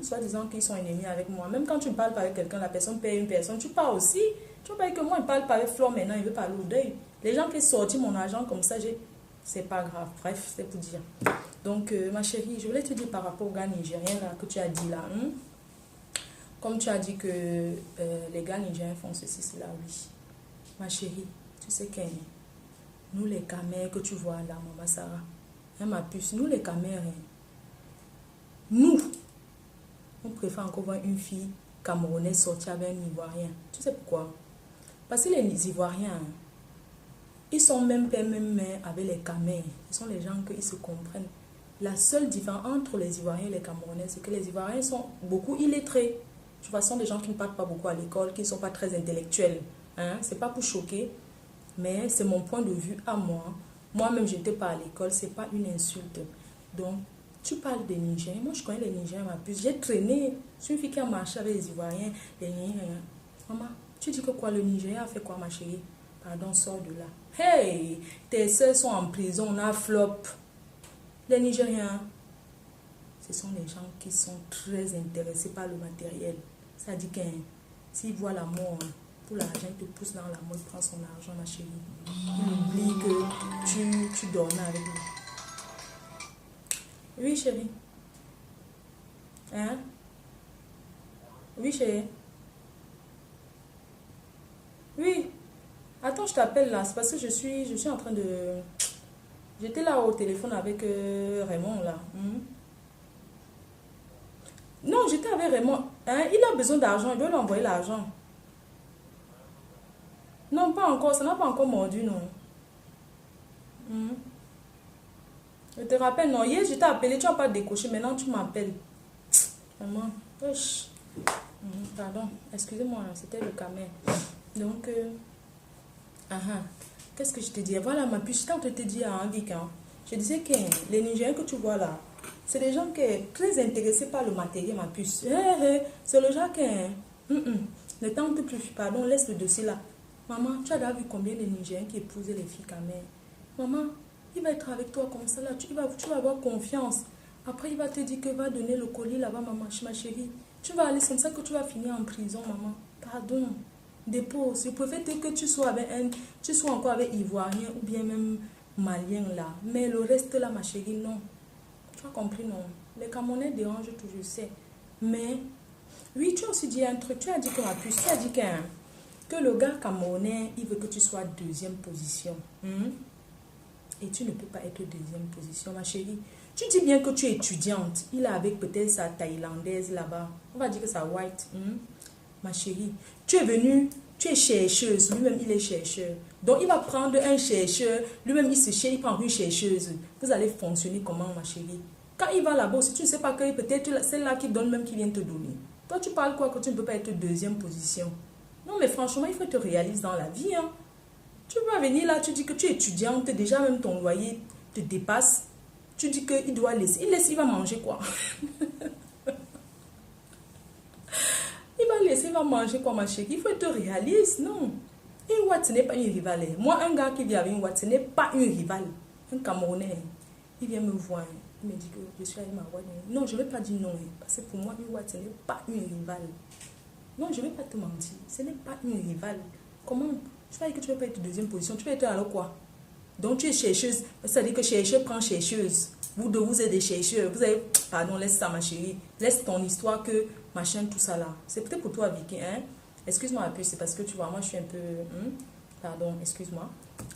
Speaker 1: soit disant qu'ils sont ennemis avec moi. Même quand tu ne parles pas avec quelqu'un, la personne paye une personne, tu pars aussi. Tu vois pas que moi, il ne parle pas avec Flore maintenant, il veut parler au deuil. Les gens qui sortent mon argent comme ça, c'est pas grave. Bref, c'est pour dire. Donc, ma chérie, je voulais te dire par rapport au gars nigérien là, que tu as dit là. Comme tu as dit que les gars nigériens font ceci, cela, oui. Ma chérie, tu sais que nous les camères que tu vois là, maman Sarah, hein, ma puce, nous les camères, nous, on préfère encore voir une fille camerounaise sortir avec un Ivoirien. Tu sais pourquoi? Parce que les Ivoiriens, ils sont même père, même mère avec les Camers. Ce sont les gens qu'ils se comprennent. La seule différence entre les Ivoiriens et les Camerounais, c'est que les Ivoiriens sont beaucoup illettrés. Tu vois, ce sont des gens qui ne partent pas beaucoup à l'école, qui ne sont pas très intellectuels. Hein? Ce n'est pas pour choquer, mais c'est mon point de vue à moi. Moi-même, je n'étais pas à l'école, ce n'est pas une insulte. Donc, tu parles des Nigériens. Moi, je connais les Nigériens ma puce. J'ai traîné. Je suis une fille qui a marché avec les Ivoiriens. Les Nigériens. Maman, tu dis que quoi? Le Nigérien a fait quoi, ma chérie? Pardon, sors de là. Hey, tes soeurs sont en prison, on a flop. Les Nigériens, ce sont les gens qui sont très intéressés par le matériel. Ça dit que s'ils voient la mort, pour l'argent, ils te poussent dans la mort, ils prennent son argent, ma chérie. Ils oublient que tu dormais avec lui. Oui, chérie. Hein? Oui, chérie. Oui. Attends, je t'appelle là. C'est parce que je suis en train de... J'étais là au téléphone avec Raymond là. Non, j'étais avec Raymond. Hein? Il a besoin d'argent. Il doit lui envoyer l'argent. Non, pas encore. Ça n'a pas encore mordu, non. Je te rappelle, non. Hier, je t'ai appelé. Tu n'as pas décoché. Maintenant, tu m'appelles. Maman. Wesh. Pardon. Excusez-moi. C'était le caméra. Donc, qu'est-ce que je te dis? Voilà, ma puce. Quand je te dis à Anvic, hein, je disais que les Nigériens que tu vois là, c'est des gens qui sont très intéressés par le matériel, ma puce. C'est le genre qui... Ne tente plus. Pardon, laisse le dossier là. Maman, tu as déjà vu combien de Nigériens qui épousaient les filles quand même? Maman, il va être avec toi comme ça là. Tu vas avoir confiance. Après, il va te dire qu'il va donner le colis là-bas, maman, ma chérie. Tu vas aller, c'est comme ça que tu vas finir en prison, maman. Pardon. Dépose. Je préfère que tu sois avec tu sois encore avec Ivoirien ou bien même Malien là. Mais le reste là, ma chérie, non. Tu as compris, non? Les Camerounais dérangent tout, je sais. Mais, oui, tu as aussi dit un truc. Tu as dit que ma puce, tu as dit que le gars camerounais, il veut que tu sois deuxième position. Et tu ne peux pas être deuxième position, ma chérie. Tu dis bien que tu es étudiante. Il est avec peut-être sa thaïlandaise là-bas. On va dire que ça white. Ma chérie, tu es venue, tu es chercheuse. Lui-même, il est chercheur. Donc, il va prendre un chercheur. Lui-même, il se cherche, il prend une chercheuse. Vous allez fonctionner comment, ma chérie? Quand il va là-bas, si tu ne sais pas que peut-être c'est là qui donne même qui vient te donner. Toi, tu parles quoi que tu ne peux pas être deuxième position? Non, mais franchement, il faut te réaliser dans la vie. Hein. Tu vas venir là, tu dis que tu es étudiante, déjà même ton loyer te dépasse. Tu dis qu'il doit laisser. Il va manger quoi? Il va laisser, il va manger quoi, ma chérie? Il faut être réaliste, non. Une Ouatt, ce n'est pas une rivale. Moi, un gars qui vient avec une Ouatt, ce n'est pas une rivale. Un Camerounais, il vient me voir. Il me dit que je suis avec ma Ouatt. Non, je ne vais pas dire non. Parce que pour moi, une Ouatt, ce n'est pas une rivale. Non, je ne vais pas te mentir. Ce n'est pas une rivale. Comment? Tu vas dire que tu ne vas pas être deuxième position. Tu vas être alors quoi? Donc tu es chercheuse. C'est-à-dire que chercheur prend chercheuse. Vous deux, vous êtes des chercheurs. Vous avez... Pardon, laisse ça, ma chérie. Laisse ton histoire que machin, tout ça là. C'est peut-être pour toi, Vicky. Hein? Excuse-moi un peu. C'est parce que tu vois, moi, je suis un peu... Pardon, excuse-moi.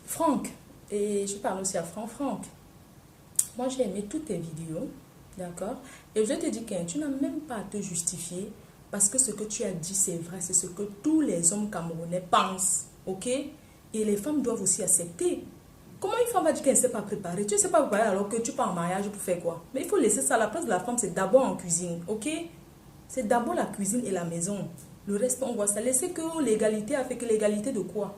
Speaker 1: Franck. Et je parle aussi à Franck. Franck. Moi, j'ai aimé toutes tes vidéos. D'accord? Et je te dis que tu n'as même pas à te justifier. Parce que ce que tu as dit, c'est vrai. C'est ce que tous les hommes camerounais pensent. Ok? Et les femmes doivent aussi accepter. Comment une femme va dire qu'elle ne sait pas préparer? Tu ne sais pas préparer alors que tu pars en mariage pour faire quoi? Mais il faut laisser ça. La place de la femme, c'est d'abord en cuisine. Ok? C'est d'abord la cuisine et la maison. Le reste, on voit ça. Laissez que l'égalité a fait que l'égalité de quoi?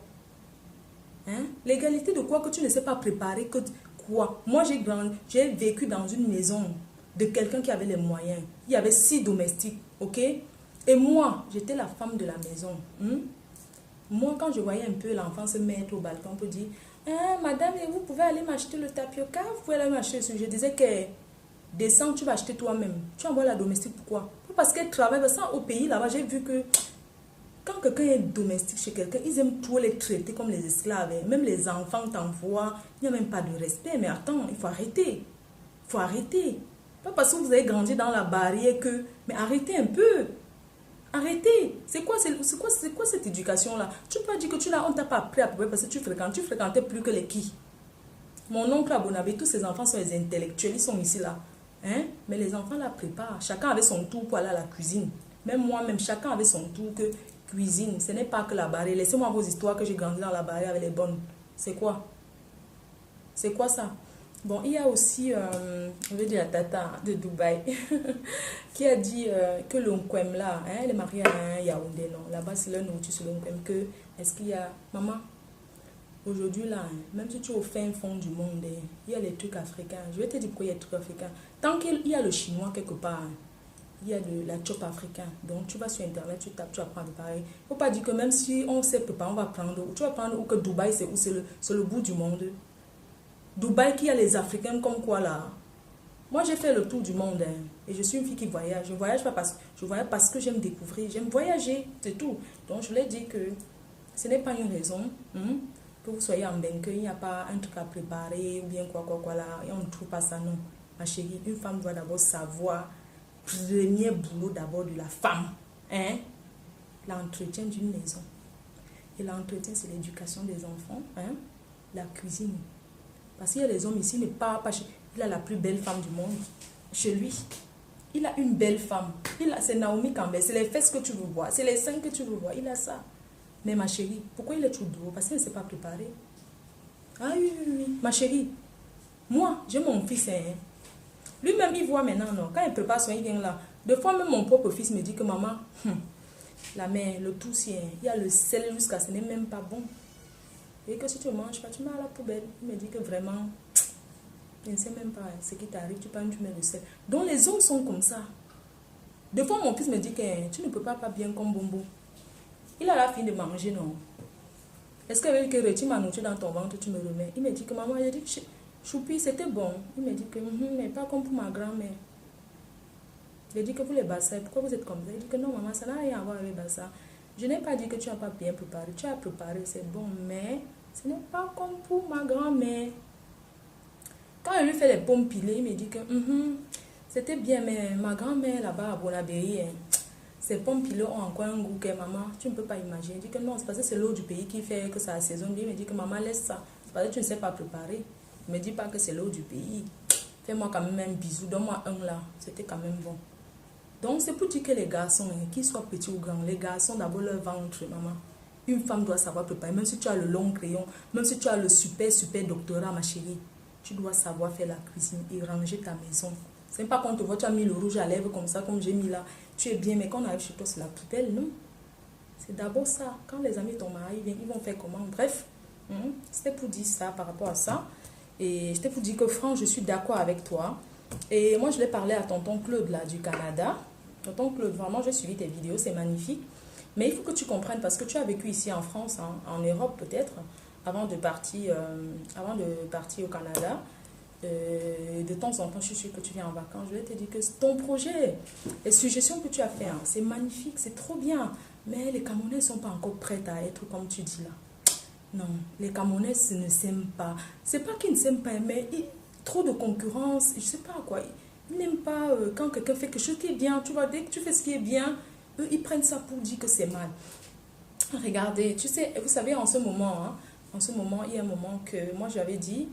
Speaker 1: Hein? L'égalité de quoi que tu ne sais pas préparer? Que quoi? Moi, j'ai vécu dans une maison de quelqu'un qui avait les moyens. Il y avait 6 domestiques. Ok? Et moi, j'étais la femme de la maison. Moi, quand je voyais un peu l'enfant se mettre au balcon pour dire madame, vous pouvez aller m'acheter le tapioca, vous pouvez aller m'acheter ce. Je disais que descends, tu vas acheter toi-même. Tu envoies la domestique, pourquoi? Parce qu'elle travaille. Parce qu'au pays, là-bas, j'ai vu que quand quelqu'un est domestique chez quelqu'un, ils aiment trop les traiter comme les esclaves. Même les enfants t'envoient, il n'y a même pas de respect. Mais attends, il faut arrêter. Il faut arrêter. Pas parce que vous avez grandi dans la barrière que... Mais arrêtez un peu. Arrêtez. C'est quoi cette éducation-là? Tu peux pas dire que on t'a pas appris à peu près parce que tu fréquentais plus que les qui? Mon oncle à Bonabé, tous ses enfants sont des intellectuels, ils sont ici là. Hein? Mais les enfants la préparent. Chacun avait son tour pour aller à la cuisine. Même moi-même, chacun avait son tour que cuisine. Ce n'est pas que la barrière. Laissez-moi vos histoires que j'ai grandi dans la barrière avec les bonnes. C'est quoi? C'est quoi ça? Bon, il y a aussi, on veut dire la tata de Dubaï, qui a dit que le Nkwem là, hein, elle est mariée à un Yaoundé, non? Là-bas, c'est leur nourriture sur le Nkwem. Que, est-ce qu'il y a, maman, aujourd'hui là, hein, même si tu es au fin fond du monde, hein, il y a les trucs africains. Je vais te dire pourquoi il y a des trucs africains. Tant qu'il y a le chinois quelque part, hein, il y a de la chop africain. Donc, tu vas sur Internet, tu tapes, tu apprends à préparer. Il ne faut pas dire que même si on sait préparer, on va prendre. Tu vas prendre ou que Dubaï, c'est où? C'est le bout du monde. Dubaï, qui a les Africains comme quoi là? Moi, j'ai fait le tour du monde. Hein, et je suis une fille qui voyage. Je voyage pas je voyage parce que j'aime découvrir. J'aime voyager. C'est tout. Donc, je voulais dire que ce n'est pas une raison que vous soyez en bain, qu'il n'y a pas un truc à préparer ou bien quoi là. Et on ne trouve pas ça, non. Ma chérie, une femme doit d'abord savoir. Premier boulot d'abord de la femme, hein? L'entretien d'une maison. Et l'entretien, c'est l'éducation des enfants, hein? La cuisine. Parce qu'il y a des hommes ici, il ne parle pas. Il a la plus belle femme du monde. Chez lui, il a une belle femme. C'est Naomi Campbell. C'est les fesses que tu veux voir. C'est les seins que tu veux voir. Il a ça. Mais ma chérie, pourquoi il est tout doux? Parce qu'il ne s'est pas préparé. Ah oui, oui, oui. Ma chérie, moi, j'ai mon fils, hein? Lui-même, il voit maintenant, non. Quand il prépare son, il vient là. Deux fois, même mon propre fils me dit que maman, la mère, le tout, il y a le sel jusqu'à ce n'est même pas bon. Et que si tu ne manges pas, tu mets à la poubelle. Il me dit que vraiment, je ne sais même pas ce qui t'arrive, tu mets le sel. Donc les hommes sont comme ça. Deux fois, mon fils me dit que tu ne peux pas bien comme Bombo. Il a la fille de manger, non. Est-ce que retire ma nourriture dans ton ventre, tu me remets? Il me dit que maman, j'ai dit que choupi, c'était bon. Il me dit que, mais pas comme pour ma grand-mère. J'ai dit que pour les bassins, pourquoi vous êtes comme ça? Il dit que non, maman, ça n'a rien à voir avec ça. Je n'ai pas dit que tu n'as pas bien préparé. Tu as préparé, c'est bon, mais ce n'est pas comme pour ma grand-mère. Quand elle lui fait les pommes pilées, il me dit que c'était bien, mais ma grand-mère là-bas à Bonabéry, ces pommes pilées ont encore un goût que maman, tu ne peux pas imaginer. Il dit que non, c'est parce que c'est l'eau du pays qui fait que ça assaisonne. Il me dit que maman, laisse ça. C'est parce que tu ne sais pas préparer. Ne me dis pas que c'est l'eau du pays. Fais-moi quand même un bisou, donne-moi un là. C'était quand même bon. Donc, c'est pour dire que les garçons, qu'ils soient petits ou grands, les garçons, d'abord leur ventre, maman. Une femme doit savoir préparer, même si tu as le long crayon, même si tu as le super doctorat, ma chérie. Tu dois savoir faire la cuisine et ranger ta maison. C'est pas qu'on te voit, tu as mis le rouge à lèvres comme ça, comme j'ai mis là. Tu es bien, mais quand on arrive chez toi, c'est la poubelle, non? C'est d'abord ça. Quand les amis t'ont marié, ils vont faire comment? Bref, c'était pour dire ça par rapport à ça. Et c'était pour dire que, Franck, je suis d'accord avec toi. Et moi, je l'ai parlé à tonton Claude, là, du Canada. Tonton Claude, vraiment, j'ai suivi tes vidéos, c'est magnifique. Mais il faut que tu comprennes, parce que tu as vécu ici en France, hein, en Europe peut-être, avant de partir au Canada. De temps en temps, je suis sûre que tu viens en vacances. Je vais te dire que ton projet, les suggestions que tu as fait, hein, c'est magnifique, c'est trop bien. Mais les Camerounais ne sont pas encore prêts à être comme tu dis là. Non, les Camerounais ne s'aiment pas. C'est pas qu'ils ne s'aiment pas, mais trop de concurrence, je sais pas quoi. Ils n'aiment pas quand quelqu'un fait quelque chose qui est bien. Tu vois, dès que tu fais ce qui est bien, eux, ils prennent ça pour dire que c'est mal. Regardez, tu sais, vous savez, en ce moment, il y a un moment que moi j'avais dit,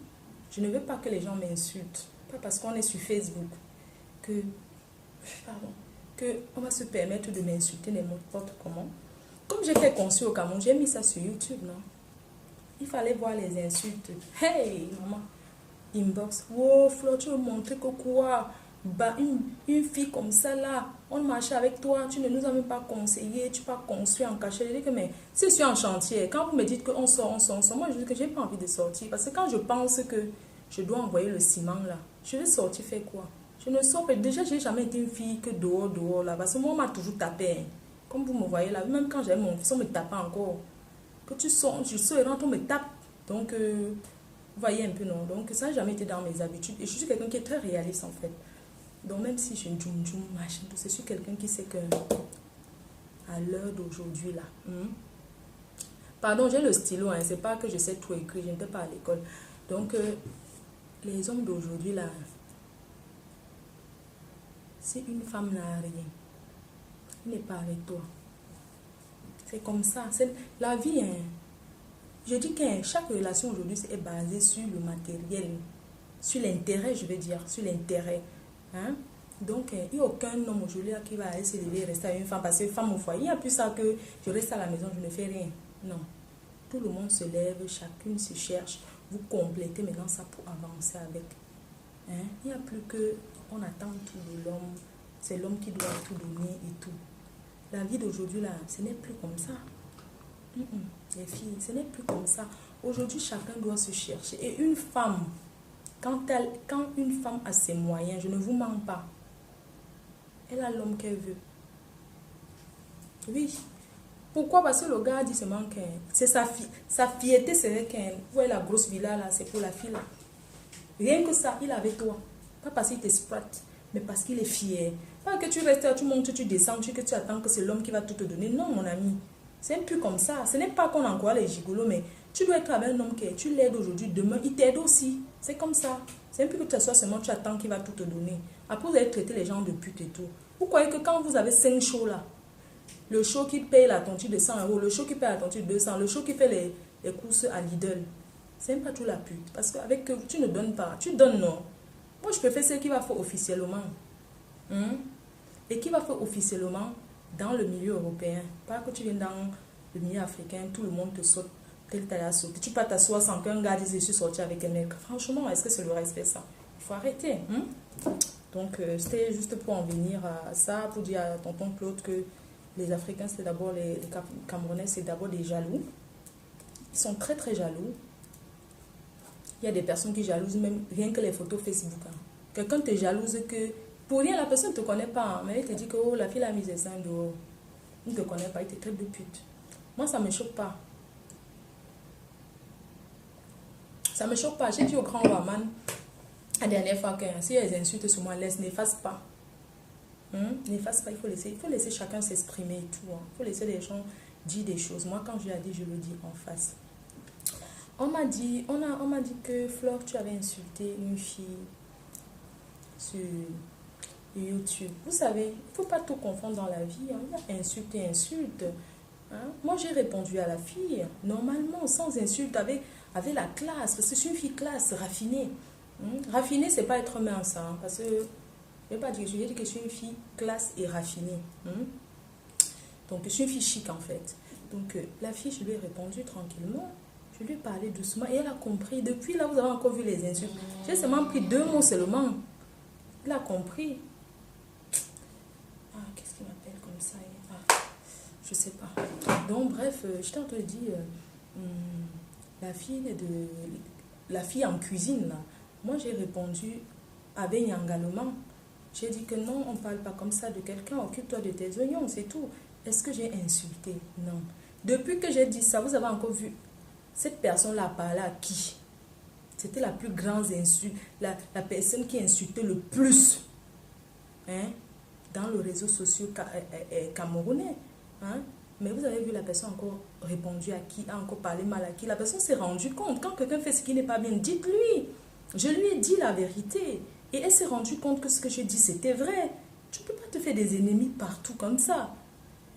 Speaker 1: je ne veux pas que les gens m'insultent. Pas parce qu'on est sur Facebook que on va se permettre de m'insulter n'importe comment. Comme j'ai fait conçu au Cameroun, j'ai mis ça sur YouTube, non? Il fallait voir les insultes. Hey, maman, inbox. Wow, Flo, tu veux montrer que quoi? Bah, une fille comme ça là, on marchait avec toi, tu ne nous as même pas conseillé, tu n'as pas construit en cachet. Je dis que, mais si je suis en chantier, quand vous me dites qu'on sort, moi je dis que j'ai pas envie de sortir. Parce que quand je pense que je dois envoyer le ciment là, je vais sortir faire quoi? Je ne sors pas. Déjà, j'ai jamais été une fille que dehors là. Parce que moi, on m'a toujours tapé. Hein. Comme vous me voyez là, même quand j'avais mon fils, on me tapait encore. Que tu sors, je sors et rentre, on me tape. Donc, vous voyez un peu, non? Donc, ça n'a jamais été dans mes habitudes. Et je suis quelqu'un qui est très réaliste, en fait. Donc, même si je machin, je suis quelqu'un qui sait que, à l'heure d'aujourd'hui, là, pardon, j'ai le stylo, hein, c'est pas que je sais tout écrire, je n'étais pas à l'école. Donc, les hommes d'aujourd'hui, là, si une femme n'a rien, il n'est pas avec toi. C'est comme ça. C'est la vie. Hein. Je dis que chaque relation aujourd'hui est basée sur le matériel. Sur l'intérêt, je veux dire. Sur l'intérêt. Hein? Donc, il n'y a aucun homme aujourd'hui qui va aller se lever et rester avec une femme. Parce que femme au foyer, il n'y a plus ça que je reste à la maison, je ne fais rien. Non. Tout le monde se lève, chacune se cherche. Vous complétez maintenant ça pour avancer avec. Hein? Il n'y a plus que on attend tout de l'homme. C'est l'homme qui doit tout donner et tout. La vie d'aujourd'hui, là, ce n'est plus comme ça. Les filles, ce n'est plus comme ça. Aujourd'hui, chacun doit se chercher. Et une femme, quand une femme a ses moyens, je ne vous mens pas, elle a l'homme qu'elle veut. Oui. Pourquoi? Parce que le gars a dit seulement que c'est sa fille. Sa fierté serait qu'elle. Vous voyez la grosse villa là, c'est pour la fille là. Rien que ça, il est avec toi. Pas parce qu'il t'exploite, mais parce qu'il est fier. Pas que tu restes là, tu montes, tu descends, que tu attends que c'est l'homme qui va tout te donner. Non, mon ami. C'est un peu comme ça. Ce n'est pas qu'on encourage les gigolos, mais tu dois être avec un homme qui tu l'aides aujourd'hui, demain, il t'aide aussi. C'est comme ça. C'est un peu que tu t'assois seulement, tu attends qu'il va tout te donner. Après, vous allez traiter les gens de pute et tout. Vous croyez que quand vous avez 5 shows là, le show qui paye la tontine de 100 euros, le show qui paye la tontine de 200, le show qui fait les courses à Lidl, c'est même pas tout la pute. Parce qu'avec que tu ne donnes pas, tu donnes non. Moi, je préfère celle qui va faire officiellement. Et qui va faire officiellement dans le milieu européen. Pas que tu viennes dans le milieu africain, tout le monde te saute, tel t'as sauté. Tu peux t'asseoir sans qu'un gars dise je suis sorti avec un mec. Franchement, est-ce que c'est le respect ça? Il faut arrêter. Donc, c'était juste pour en venir à ça, pour dire à tonton Claude que les Africains, c'est d'abord les Camerounais, c'est d'abord des jaloux. Ils sont très très jaloux. Il y a des personnes qui jalousent même rien que les photos Facebook. Quelqu'un te jalouse que pour rien, la personne ne te connaît pas, mais il te dit que oh, la fille a mis ses seins dehors. Il ne te connaît pas, il te traite de pute. Moi, ça ne me choque pas. Ça ne me choque pas. J'ai dit au grand Waman la dernière fois que si il y a des insultes sur moi, laisse, n'efface pas. N'efface pas, il faut laisser chacun s'exprimer et tout. Il faut laisser les gens dire des choses. Moi, quand je l'ai dit, je le dis en face. On m'a dit que Flore, tu avais insulté une fille sur YouTube. Vous savez, il ne faut pas tout confondre dans la vie. Il y a insulte et insulte. Moi, j'ai répondu à la fille, normalement, sans insulte, avec la classe. Parce que c'est une fille classe, raffinée. Raffinée, c'est pas être mince. Parce que, je ne vais pas dire, j'ai dit que je suis une fille classe et raffinée. Donc, je suis une fille chic, en fait. Donc, la fille, je lui ai répondu tranquillement. Je lui ai parlé doucement et elle a compris. Depuis là, vous avez encore vu les insultes. J'ai seulement pris 2 mots seulement. Elle a compris. Qu'est-ce qu'il m'appelle comme ça? Je sais pas. Donc, bref, je t'ai entendu dire la fille en cuisine, là. Moi, j'ai répondu avec Yangalement. J'ai dit que non, on ne parle pas comme ça de quelqu'un. Occupe-toi de tes oignons, c'est tout. Est-ce que j'ai insulté? Non. Depuis que j'ai dit ça, vous avez encore vu. Cette personne-là a parlé à qui? C'était la plus grande insulte, la personne qui insultait le plus dans le réseau social camerounais. Mais vous avez vu la personne encore répondu à qui, a encore parlé mal à qui. La personne s'est rendue compte. Quand quelqu'un fait ce qui n'est pas bien, dites-lui. Je lui ai dit la vérité. Et elle s'est rendue compte que ce que je dis, c'était vrai. Tu ne peux pas te faire des ennemis partout comme ça.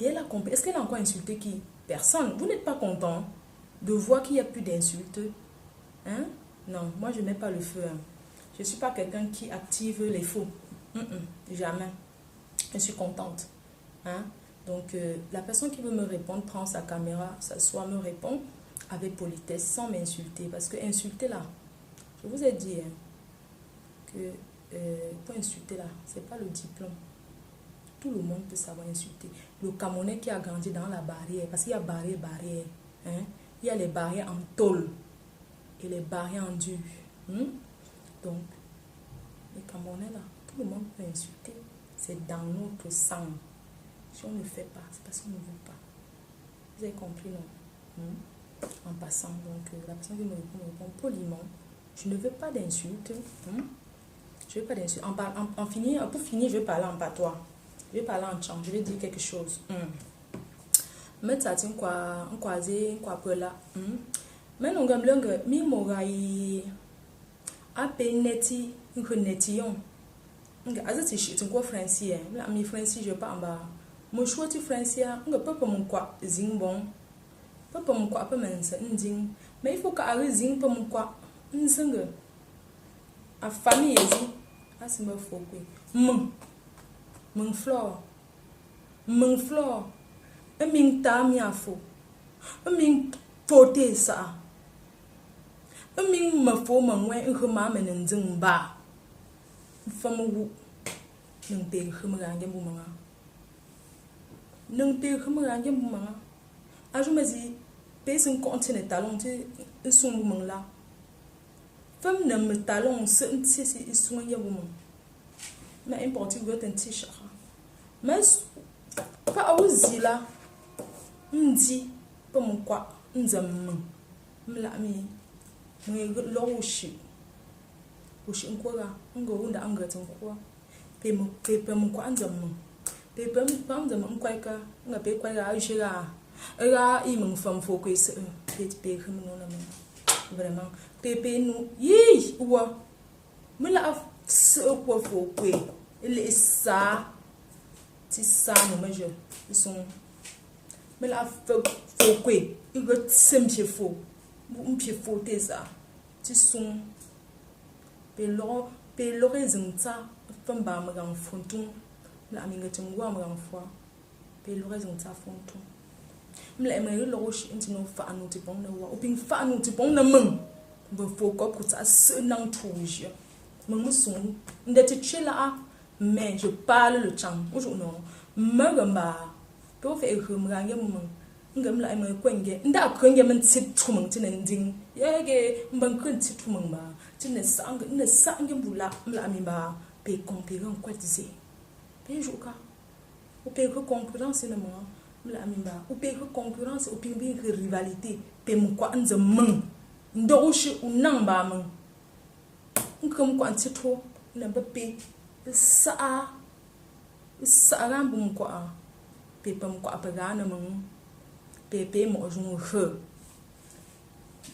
Speaker 1: Et elle a compris. Est-ce qu'elle a encore insulté qui? Personne. Vous n'êtes pas content de voir qu'il n'y a plus d'insultes. Non, moi je n'ai pas le feu. Je ne suis pas quelqu'un qui active les faux. Jamais. Je suis contente. Donc la personne qui veut me répondre prend sa caméra, s'assoit, me répond avec politesse, sans m'insulter. Parce que insulter là, je vous ai dit que pour insulter là, ce n'est pas le diplôme. Tout le monde peut savoir insulter. Le Camerounais qui a grandi dans la barrière, parce qu'il y a barrière. Il y a les barrières en tôle et les barrières en dur. Donc, les Camerounais là, tout le monde peut insulter. C'est dans notre sang. Si on ne fait pas, c'est parce qu'on ne veut pas. Vous avez compris, non? En passant, donc, la personne qui me répond poliment. Je ne veux pas d'insultes. Je ne veux pas d'insultes. Pour finir, je vais parler en patois. Je vais parler en chant. Je vais dire quelque chose. Mais ça tient quoi? On croisé, quoi pour là? Mais non, gamblongue, mi morai. A peneti, un connexion. As c'est quoi français? Mi français, je parle en bas. Mon choix de français, on ne peut pas mon quoi, zing bon. Pas mon quoi, pas mon zing. Mais il faut qu'à zing pas mon quoi, zing. A famille, Ah, c'est me faux quoi. Mon flore. Mon flore. Un ming ta mi a faux. Un ming poté ça. Un ming me faux mon ouais un rema men en zimba. Femme ou. Nung te khumrange bumanga. Nung te khumrange bumanga. Aju mazi pesin continental on te sun bumang la. Femme ne me talon se nti si sun ya bumang. Mais importe que tu t-shirt. Mais pas aussi là. Ndi pas mon quoi nzam mla mi lo ushi nkora ngo unda anga tsonkwa pe mo kwa nzam pe pam nzam nkwaika nga pe kwa ga ushira era I mon femme faut que se pe khumno na vraiment pe nous yi wa mla se quoi faut que il ça ti ça no meje ils sont mais la faut quoi il veut simple faux un pied faux t'es ça tu sont pe raison ça femme ba me gan fonton la mi ngati ngwa me gan foi pe raison ça fonton me la me lo roche intino fa anu ti bon na wa opin fa anu ti bon na mum be faux ko pour ça se nan touche me sont ndati chela mais je parle le chang aujourd'hui non me gamba to fe khumrange mum ngam la me kwenge nda kwenge men tsit tumung tin nding yege mban kun tsit tumung ba tin ne sang bula mla mi ba pe concurrent quoi dizer pe joka ou pe concurrence na mo mla mi ba ou pe concurrence ou pe rivalité pe mu kwa nzam ndo shi unang ba mun ngam kwa tito na ba pe sa ran bum kwa pe pam kwa pa ga na mun pepe mo jun he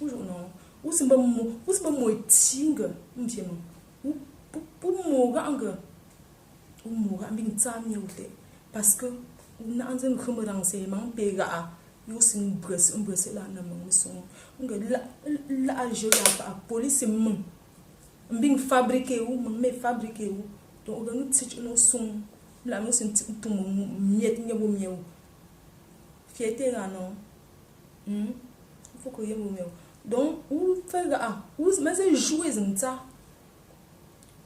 Speaker 1: ujo no usimba mo tinga mpiemo mo ga anga mo ga mbing tsami ute parce que na anzen khumrang se mang pe ga yusin bres la na mo so nga la je la police mon mbing fabriquer ou me fabriquer ou donc on tich no son la mo sin tum miet nyabo mieu fierté là non il faut que yemo meu donc ou faire ou mais c'est jouer ça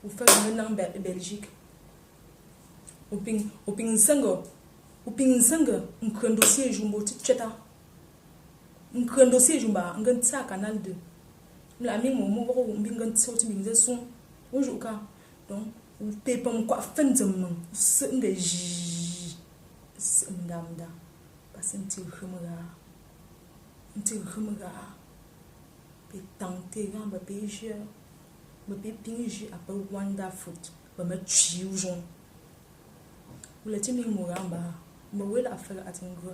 Speaker 1: ou faire en Belgique ou ping sanga un dossier jumbo tcheta un dossier jumba un ça canal 2 la mi mo mbingan sauti mbinga son aujourd'hui donc ou pepam quoi fin zam se nge ndamda senti khumga pe tante gamba pe je me pe pingi apa wanda foot ba me chiu jon ou la timi muramba me wela afara atingo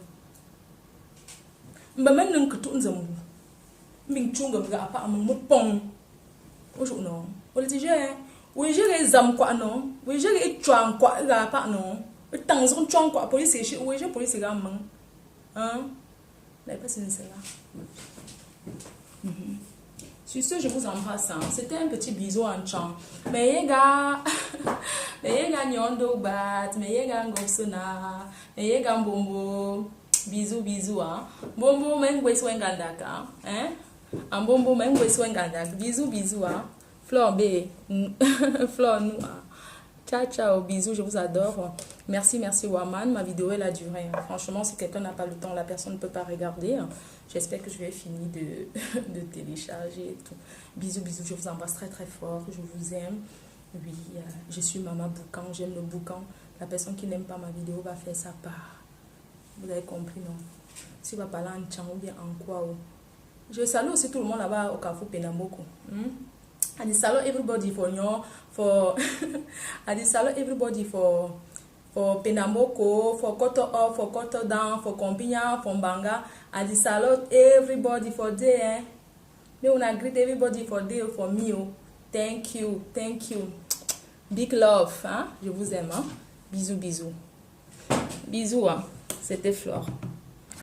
Speaker 1: mba men nung kutu nzambu mbing chunga mga apa among mupong ojo no o le tije o je zam kwa no o je chwang kwa ga pa no tang zon chwang kwa police shi o je police ga mang hein la personne c'est là. Sur ce, je vous embrasse. C'était un petit bisou en chant. Mais les gars, nyondo bat, mais les gars ngopsona, mais les gars bombo, bisous hein. Bombo mengwe swengandaka, hein? En bombo mengwe swengandaka, bisous hein. Flore B, Flore nous. Ciao, bisous, je vous adore. Merci Waman. Ma vidéo, elle a duré. Franchement, si quelqu'un n'a pas le temps, la personne ne peut pas regarder. J'espère que je vais finir de télécharger et tout. Bisous, je vous embrasse très fort. Je vous aime. Oui, je suis Maman Boucan. J'aime le boucan. La personne qui n'aime pas ma vidéo va faire sa part. Vous avez compris, non? Si va parler en tchang ou bien en quoi. Je salue aussi tout le monde là-bas au Carrefour Penamboko. I salute everybody I salute everybody for Penamboko, for Koto Up, for Koto Down, for Kompinya, for Mbanga. I salute everybody for there. Me wanna greet everybody for there for me. Thank you. Big love, hein? Je vous aime, hein? Bisous. Bisous, hein? C'était Flore.